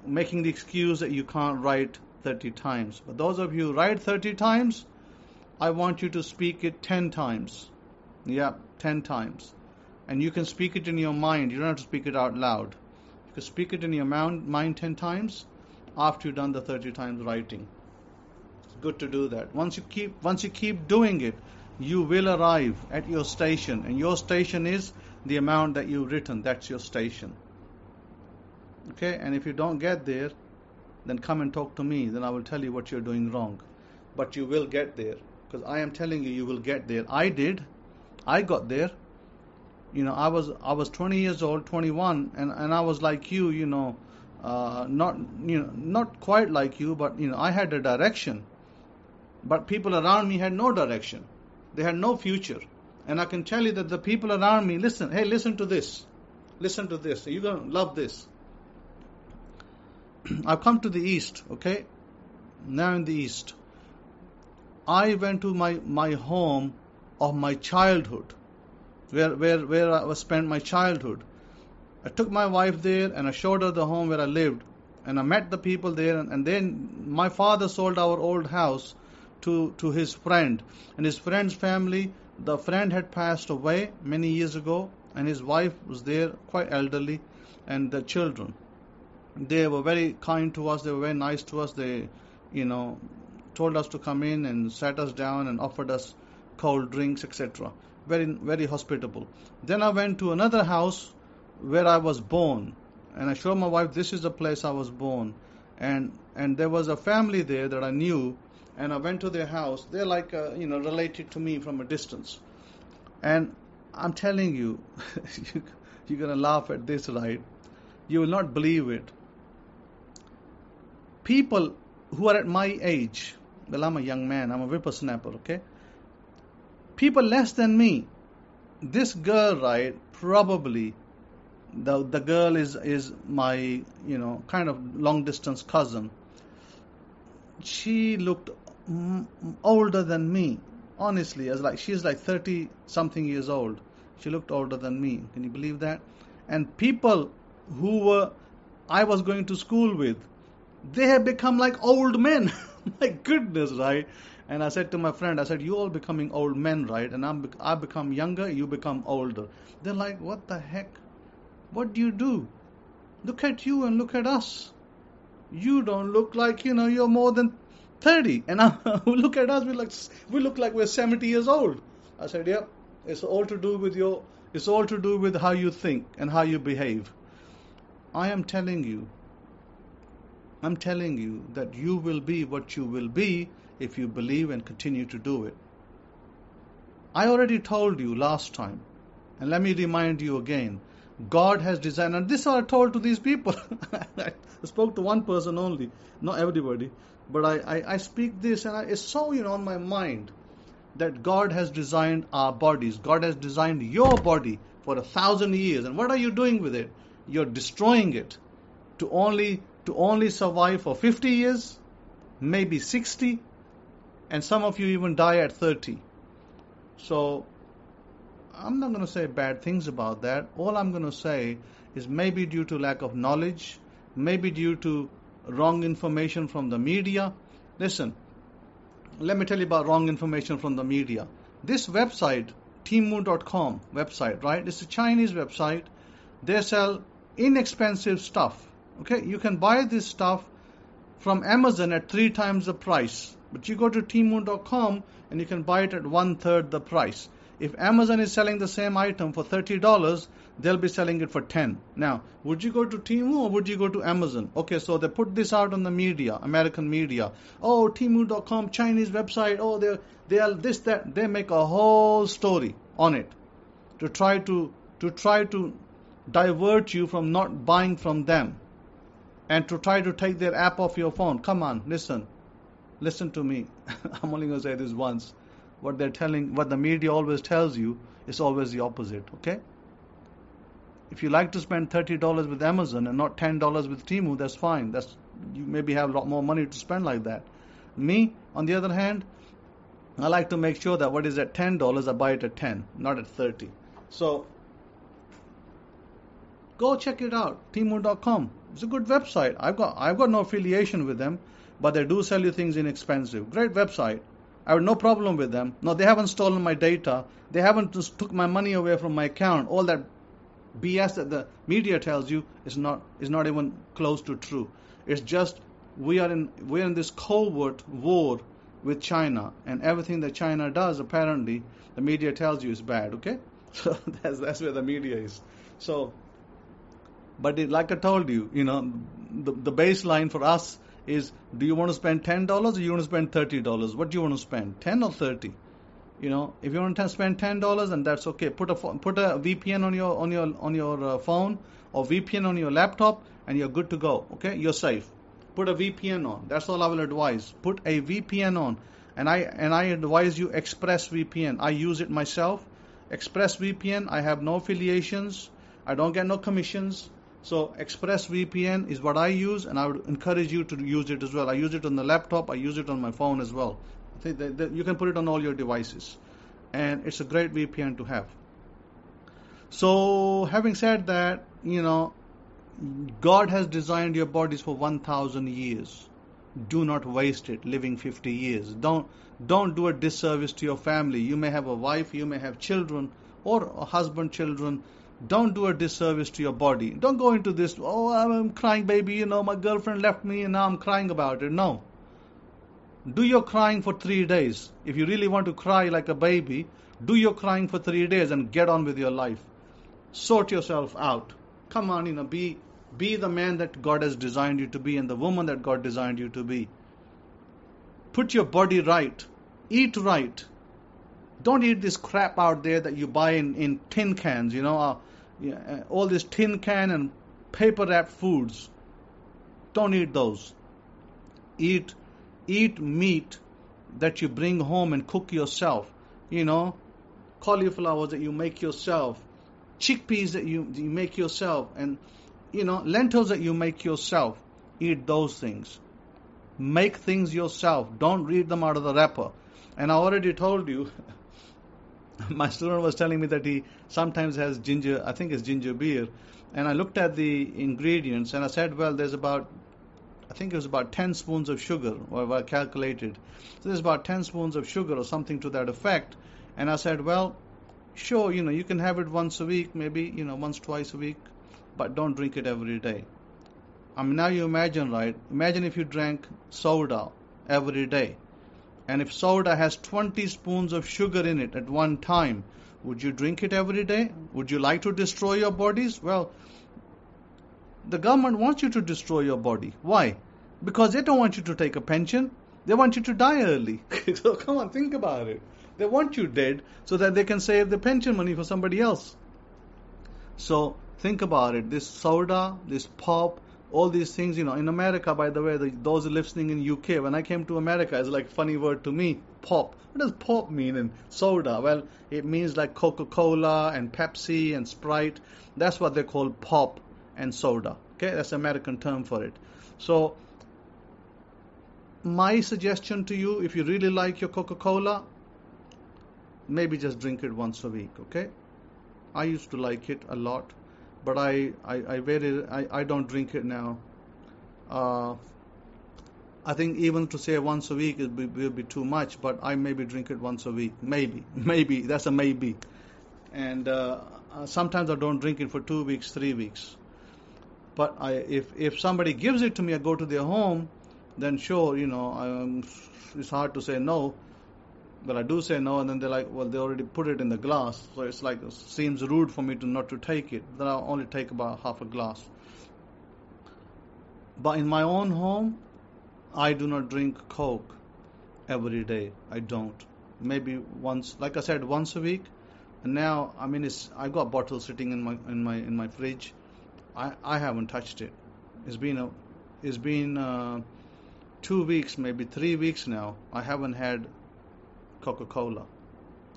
making the excuse that you can't write 30 times. But those of you who write 30 times, I want you to speak it 10 times. Yeah, 10 times. And you can speak it in your mind. You don't have to speak it out loud. You can speak it in your mind 10 times after you've done the 30 times writing. It's good to do that. Once you keep doing it, you will arrive at your station, and your station is the amount that you've written. That's your station. Okay, and if you don't get there, then come and talk to me. Then I will tell you what you're doing wrong. But you will get there, because I am telling you, you will get there. I did. I got there. I was 20 years old, 21, and I was like you, not quite like you, but I had a direction. But people around me had no direction. They had no future. And I can tell you that the people around me, listen to this. Listen to this. You're going to love this. I've come to the East, okay? Now in the East. I went to my home of my childhood, where I spent my childhood. I took my wife there and I showed her the home where I lived. And I met the people there, and then my father sold our old house to his friend. And his friend's family, the friend had passed away many years ago, and his wife was there, quite elderly, and the children. They were very kind to us. They were very nice to us. They, told us to come in and sat us down and offered us cold drinks, etc. Very, very hospitable. Then I went to another house where I was born, and I showed my wife, this is the place I was born. And there was a family there that I knew, and I went to their house. They're like, related to me from a distance. And I'm telling you, you're going to laugh at this, right? You will not believe it. People who are at my age, well, I'm a young man, I'm a whippersnapper, okay? People less than me, this girl, right, probably, the girl is my, kind of long distance cousin. She looked older than me, honestly. She's like 30 something years old. She looked older than me. Can you believe that? And people who I was going to school with, they have become like old men. My goodness, right? And I said to my friend, you all becoming old men, right? And I become younger, you become older. They're like, what the heck? What do you do? Look at you and look at us. You don't look like, you're more than 30. And look at us, we look like we're 70 years old. I said, yeah, it's all to do with how you think and how you behave. I'm telling you that you will be what you will be if you believe and continue to do it. I already told you last time, and let me remind you again. God has designed, and this I told to these people. I spoke to one person only, not everybody, but I speak this, and it's so on my mind that God has designed our bodies. God has designed your body for 1,000 years, and what are you doing with it? You're destroying it to only survive for 50 years, maybe 60, and some of you even die at 30. So I'm not going to say bad things about that. All I'm going to say is maybe due to lack of knowledge, maybe due to wrong information from the media. Listen, let me tell you about wrong information from the media. This website, Temu.com website, right? It's a Chinese website. They sell inexpensive stuff. Okay, you can buy this stuff from Amazon at 3 times the price. But you go to Temu.com and you can buy it at 1/3 the price. If Amazon is selling the same item for $30, they'll be selling it for $10. Now, would you go to Temu or would you go to Amazon? Okay, so they put this out on the media, American media. Oh, Temu.com, Chinese website. Oh, they are this, that. They make a whole story on it to try to divert you from not buying from them and to try to take their app off your phone. Come on, listen to me. I'm only going to say this once. What the media always tells you is always the opposite, okay? If you like to spend $30 with Amazon and not $10 with Temu, that's fine. You maybe have a lot more money to spend like that. Me, on the other hand, I like to make sure that what is at $10, I buy it at 10, not at 30. So, go check it out, Temu.com. It's a good website. I've got no affiliation with them, but they do sell you things inexpensive. Great website. I have no problem with them. No, they haven't stolen my data. They haven't just took my money away from my account. All that BS that the media tells you is not even close to true. It's just we are in this covert war with China, and everything that China does, apparently, the media tells you is bad, okay? So that's where the media is. So, but like I told you, the baseline for us is, do you want to spend $10 or do you want to spend $30? What do you want to spend, 10 or 30? If you want to spend $10, then that's okay. Put a VPN on your phone or VPN on your laptop, and you're good to go. Okay, you're safe. Put a VPN on. That's all I will advise. Put a VPN on, and I advise you ExpressVPN. I use it myself. ExpressVPN. I have no affiliations. I don't get no commissions. So ExpressVPN is what I use, and I would encourage you to use it as well. I use it on the laptop. I use it on my phone as well. I think that you can put it on all your devices, and it's a great VPN to have. So having said that, God has designed your bodies for 1,000 years. Do not waste it living 50 years. Don't do a disservice to your family. You may have a wife, you may have children, or a husband, children. Don't do a disservice to your body. Don't go into this, I'm crying, baby, my girlfriend left me and now I'm crying about it. No. Do your crying for 3 days. If you really want to cry like a baby, do your crying for 3 days and get on with your life. Sort yourself out. Come on, be the man that God has designed you to be and the woman that God designed you to be. Put your body right. Eat right. Don't eat this crap out there that you buy in tin cans, all this tin can and paper wrapped foods. Don't eat those. Eat meat that you bring home and cook yourself. Cauliflowers that you make yourself, chickpeas that you make yourself, and lentils that you make yourself. Eat those things. Make things yourself. Don't read them out of the wrapper. And I already told you, my student was telling me that he sometimes has ginger, I think it's ginger beer, and I looked at the ingredients and I said, well, I think it was about 10 spoons of sugar, or I calculated. So there's about 10 spoons of sugar or something to that effect. And I said, well, sure, you can have it once a week, maybe, once, twice a week, but don't drink it every day. Now you imagine, right? Imagine if you drank soda every day. And if soda has 20 spoons of sugar in it at one time, would you drink it every day? Would you like to destroy your bodies? Well, the government wants you to destroy your body. Why? Because they don't want you to take a pension. They want you to die early. So come on, think about it. They want you dead so that they can save the pension money for somebody else. So think about it. This soda, this pop, all these things, in America, by the way, those listening in UK, when I came to America, it's like a funny word to me, pop. What does pop mean in soda? Well, it means like Coca-Cola and Pepsi and Sprite. That's what they call pop and soda. Okay, that's the American term for it. So my suggestion to you, if you really like your Coca-Cola, maybe just drink it once a week. Okay, I used to like it a lot, but I don't drink it now. I think even to say once a week will be too much, but I maybe drink it once a week. Maybe that's a maybe. And sometimes I don't drink it for 2 weeks, 3 weeks. But if somebody gives it to me, I go to their home, then sure, it's hard to say no. But I do say no, and then they're like, well, they already put it in the glass, so it's like, it seems rude for me not to take it. Then I'll only take about half a glass. But in my own home, I do not drink Coke every day. I don't. Maybe once, like I said, once a week. And now, I've got bottles sitting in my fridge. I haven't touched it. It's been 2 weeks, maybe 3 weeks now. I haven't had Coca-Cola.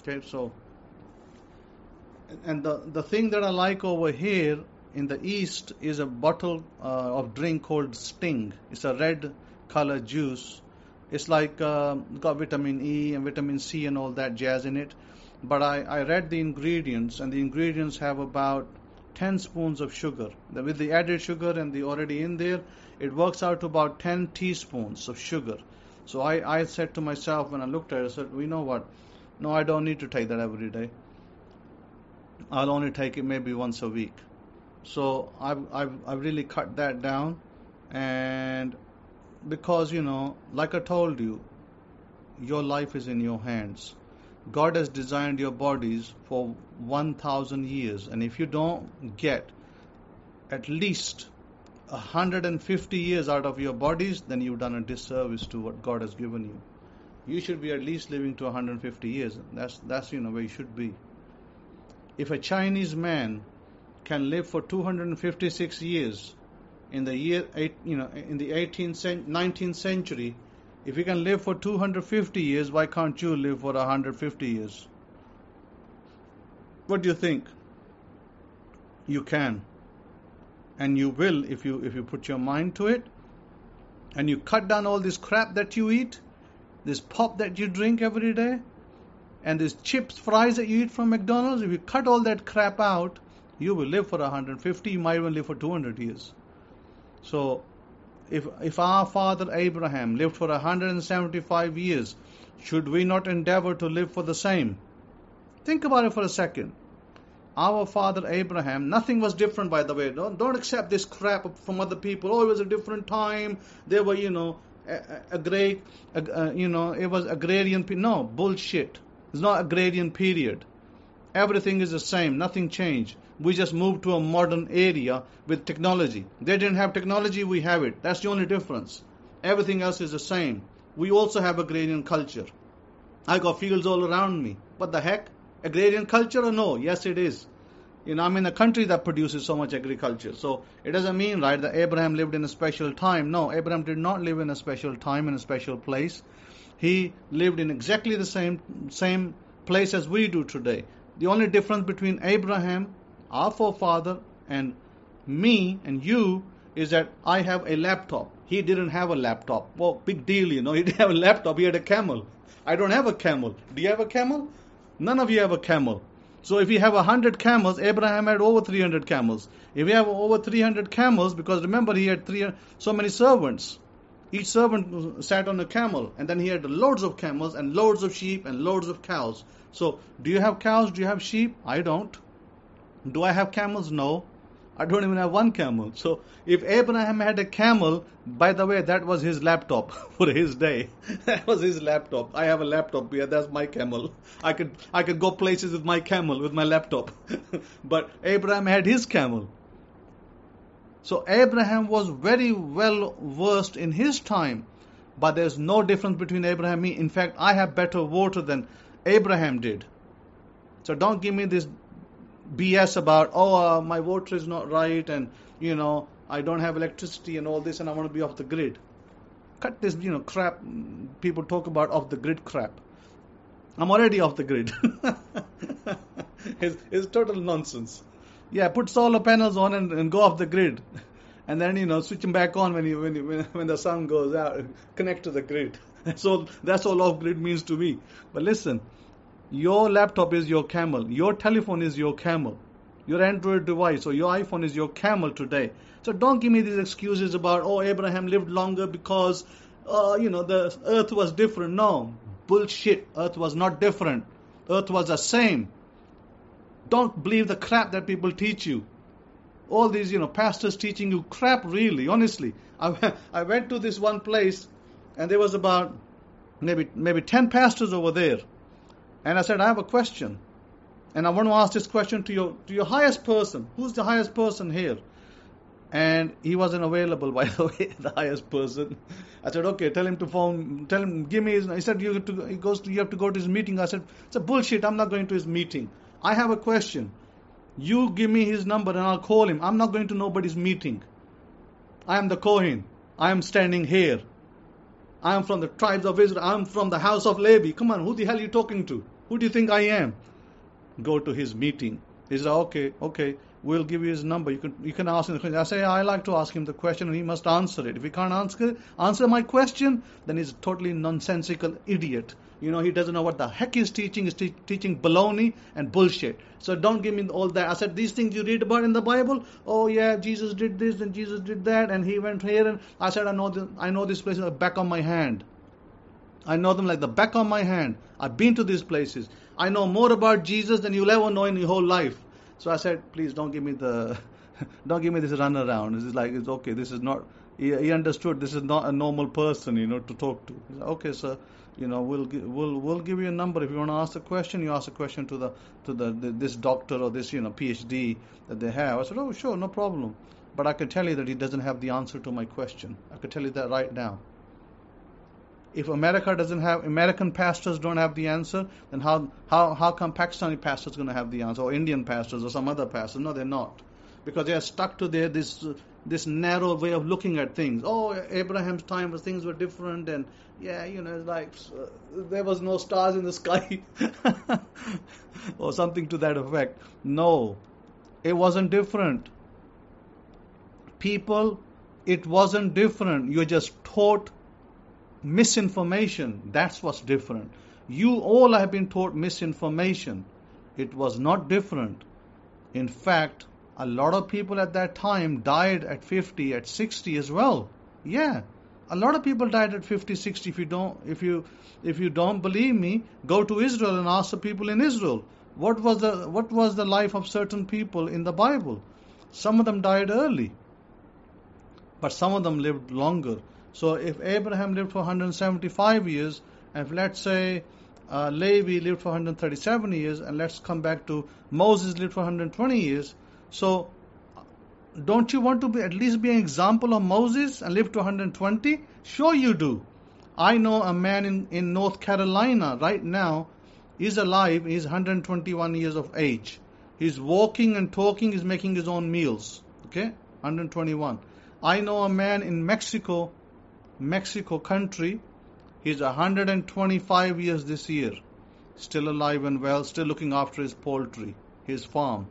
Okay, so, and the thing that I like over here in the East is a bottle of drink called Sting. It's a red color juice. It's like got vitamin E and vitamin C and all that jazz in it. But I read the ingredients, and the ingredients have about 10 spoons of sugar. With the added sugar and the already in there, it works out to about 10 teaspoons of sugar. So I said to myself when I looked at it, I said, well, you know what? No, I don't need to take that every day. I'll only take it maybe once a week. So I've really cut that down, and because like I told you, your life is in your hands. God has designed your bodies for 1,000 years, and if you don't get at least 150 years out of your bodies, then you've done a disservice to what God has given you. You should be at least living to 150 years. That's where you should be. If a Chinese man can live for 256 years in the in the 19th century, if he can live for 250 years, why can't you live for 150 years? What do you think? You can. And you will if you put your mind to it, and you cut down all this crap that you eat, this pop that you drink every day, and these chips, fries that you eat from McDonald's. If you cut all that crap out, you will live for 150. You might even live for 200 years. So if our father Abraham lived for 175 years, should we not endeavor to live for the same? Think about it for a second. Our father Abraham, nothing was different, by the way. Don't accept this crap from other people. Oh, it was a different time. They were, it was agrarian. No, bullshit. It's not agrarian period. Everything is the same. Nothing changed. We just moved to a modern area with technology. They didn't have technology. We have it. That's the only difference. Everything else is the same. We also have agrarian culture. I got fields all around me. What the heck? Agrarian culture or no? Yes, it is. I'm in a country that produces so much agriculture. So it doesn't mean, right, that Abraham lived in a special time. No, Abraham did not live in a special time, in a special place. He lived in exactly the same place as we do today. The only difference between Abraham, our forefather, and me and you is that I have a laptop. He didn't have a laptop. Well, big deal, He didn't have a laptop. He had a camel. I don't have a camel. Do you have a camel? None of you have a camel. So if you have 100 camels, Abraham had over 300 camels. If you have over 300 camels, because remember he had so many servants. Each servant sat on a camel, and then he had loads of camels and loads of sheep and loads of cows. So do you have cows? Do you have sheep? I don't. Do I have camels? No. I don't even have one camel. So if Abraham had a camel, by the way, that was his laptop for his day. That was his laptop. I have a laptop here. That's my camel. I could go places with my camel, with my laptop. But Abraham had his camel. So Abraham was very well versed in his time. But there's no difference between Abraham and me. In fact, I have better water than Abraham did. So don't give me this BS about, my water is not right, and, I don't have electricity and all this, and I want to be off the grid. Cut this, crap people talk about off the grid crap. I'm already off the grid. It's total nonsense. Yeah, put solar panels on and go off the grid. And then, switch them back on when the sun goes out, connect to the grid. So that's all off grid means to me. But listen, your laptop is your camel. Your telephone is your camel. Your Android device or your iPhone is your camel today. So don't give me these excuses about, Abraham lived longer because, the earth was different. No, bullshit. Earth was not different. Earth was the same. Don't believe the crap that people teach you. All these, pastors teaching you crap, really, honestly. I went to this one place, and there was about maybe 10 pastors over there. And I said, I have a question. And I want to ask this question to your highest person. Who's the highest person here? And he wasn't available, by the way, the highest person. I said, okay, tell him, give me his, he said, you have to go to his meeting. I said, it's a bullshit, I'm not going to his meeting. I have a question. You give me his number and I'll call him. I'm not going to nobody's meeting. I am the Kohen. I am standing here. I am from the tribes of Israel. I am from the house of Levi. Come on, who the hell are you talking to? Who do you think I am? Go to his meeting. He said, okay, we'll give you his number. You can ask him the question. I say, I like to ask him the question and he must answer it. If he can't answer my question, then he's a totally nonsensical idiot. He doesn't know what the heck he's teaching. He's teaching baloney and bullshit. So don't give me all that. I said, these things you read about in the Bible, oh yeah, Jesus did this and Jesus did that and he went here. And I said, I know this place like the back of my hand. I know them like the back of my hand. I've been to these places. I know more about Jesus than you'll ever know in your whole life. So I said, please don't give me this runaround. It's okay. This is not. He understood this is not a normal person, to talk to. He said, okay, sir. We'll give you a number. If you want to ask a question, you ask a question to this doctor or this PhD that they have. I said, oh sure, no problem. But I can tell you that he doesn't have the answer to my question. I could tell you that right now. If American pastors don't have the answer, then how come Pakistani pastors going to have the answer, or Indian pastors, or some other pastors? No, they're not, because they are stuck to this narrow way of looking at things. Oh, Abraham's time things were different, and it's like there was no stars in the sky, or something to that effect. No, it wasn't different. People, it wasn't different. You're just taught misinformation. That's what's different. You all have been taught misinformation. It was not different. In fact, a lot of people at that time died at 50, at 60 as well. Yeah, a lot of people died at 50, 60. If you don't believe me, go to Israel and ask the people in Israel. What was the life of certain people in the Bible? Some of them died early, but some of them lived longer. So if Abraham lived for 175 years, and if let's say Levi lived for 137 years, and let's come back to Moses lived for 120 years. So don't you want to at least be an example of Moses and live to 120? Sure you do. I know a man in North Carolina right now is alive. He's 121 years of age. He's walking and talking. He's making his own meals. Okay, 121. I know a man in Mexico country. He's 125 years this year. Still alive and well, still looking after his poultry, his farm.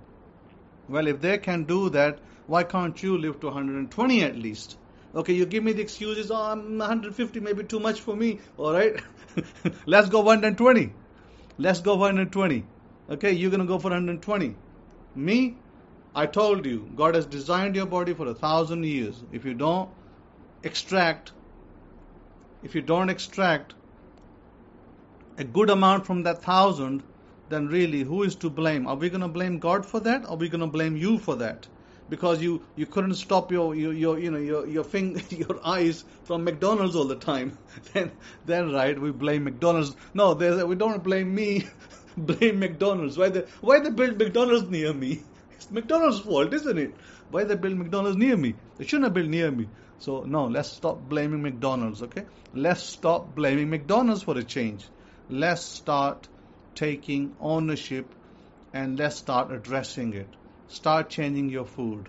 Well, if they can do that, why can't you live to 120 at least? Okay, you give me the excuses, oh, I'm 150, maybe too much for me. All right, let's go 120. Let's go 120. Okay, you're going to go for 120. Me, I told you, God has designed your body for 1,000 years. If you don't extract a good amount from that 1,000, then really, who is to blame? Are we going to blame God for that, or are we going to blame you for that? Because you couldn't stop your eyes from McDonald's all the time. Then right, we blame McDonald's. No, we don't blame me. Blame McDonald's. Why they build McDonald's near me? It's McDonald's fault, isn't it? Why they build McDonald's near me? They shouldn't have built near me. So no, let's stop blaming McDonald's. Okay, let's stop blaming McDonald's for a change. Let's start taking ownership, and let's start addressing it. Start changing your food.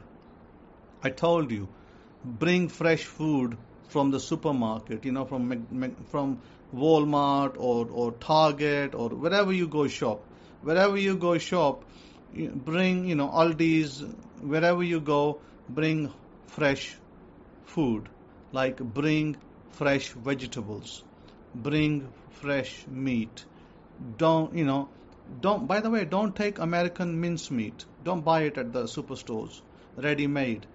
I told you, bring fresh food from the supermarket, from Walmart or Target or wherever you go shop. Wherever you go shop, bring, Aldi's, wherever you go, bring fresh food. Like bring fresh vegetables, bring fresh meat. By the way, don't take American mincemeat. Don't buy it at the superstores, ready-made.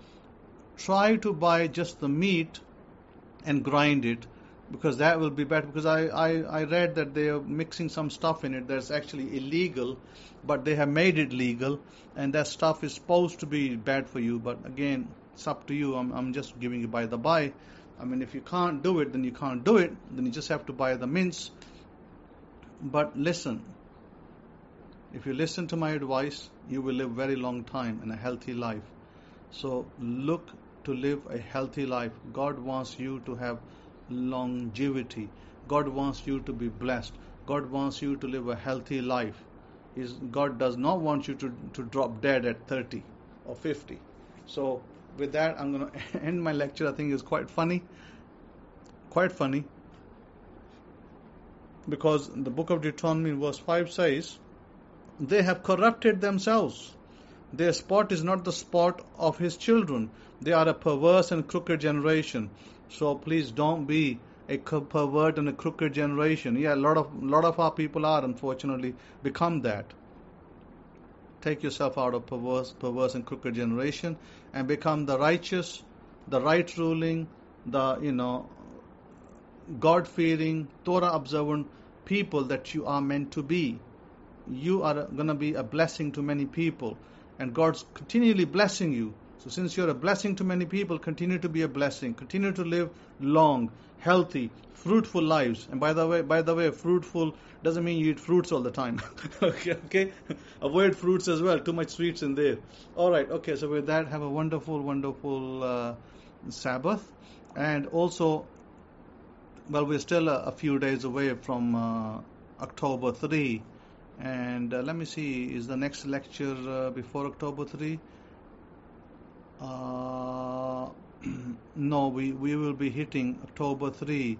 Try to buy just the meat and grind it, because that will be better. Because I read that they are mixing some stuff in it that's actually illegal, but they have made it legal, and that stuff is supposed to be bad for you. But again, it's up to you. I'm just giving you by the by. I mean, if you can't do it, then you can't do it. Then you just have to buy the mince. But listen, if you listen to my advice, you will live a very long time and a healthy life. So look to live a healthy life. God wants you to have longevity. God wants you to be blessed. God wants you to live a healthy life. God does not want you to drop dead at 30 or 50. So with that, I'm going to end my lecture. I think it's quite funny. Because the book of Deuteronomy in verse 5 says, they have corrupted themselves. Their spot is not the spot of his children. They are a perverse and crooked generation. So please don't be a pervert and a crooked generation. Yeah, a lot of our people are, unfortunately, become that. Take yourself out of perverse and crooked generation and become the righteous, the right ruling, the God-fearing, Torah-observant people that you are meant to be. You are going to be a blessing to many people, and God's continually blessing you. So since you're a blessing to many people, continue to be a blessing. Continue to live long, healthy, fruitful lives. And by the way, fruitful doesn't mean you eat fruits all the time. okay? Avoid fruits as well. Too much sweets in there. All right. Okay. So with that, have a wonderful Sabbath. And also, well, we're still a few days away from October 3. And let me see, is the next lecture before October 3? No, we will be hitting October 3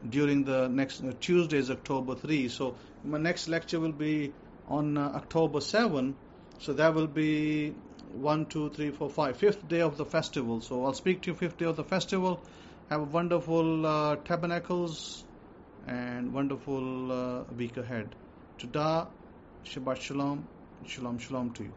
during the next Tuesday's October 3. So my next lecture will be on October 7. So that will be 1, 2, 3, 4, 5, 5th day of the festival. So I'll speak to you 5th day of the festival. Have a wonderful Tabernacles and wonderful week ahead. Todah, Shabbat Shalom, Shalom Shalom to you.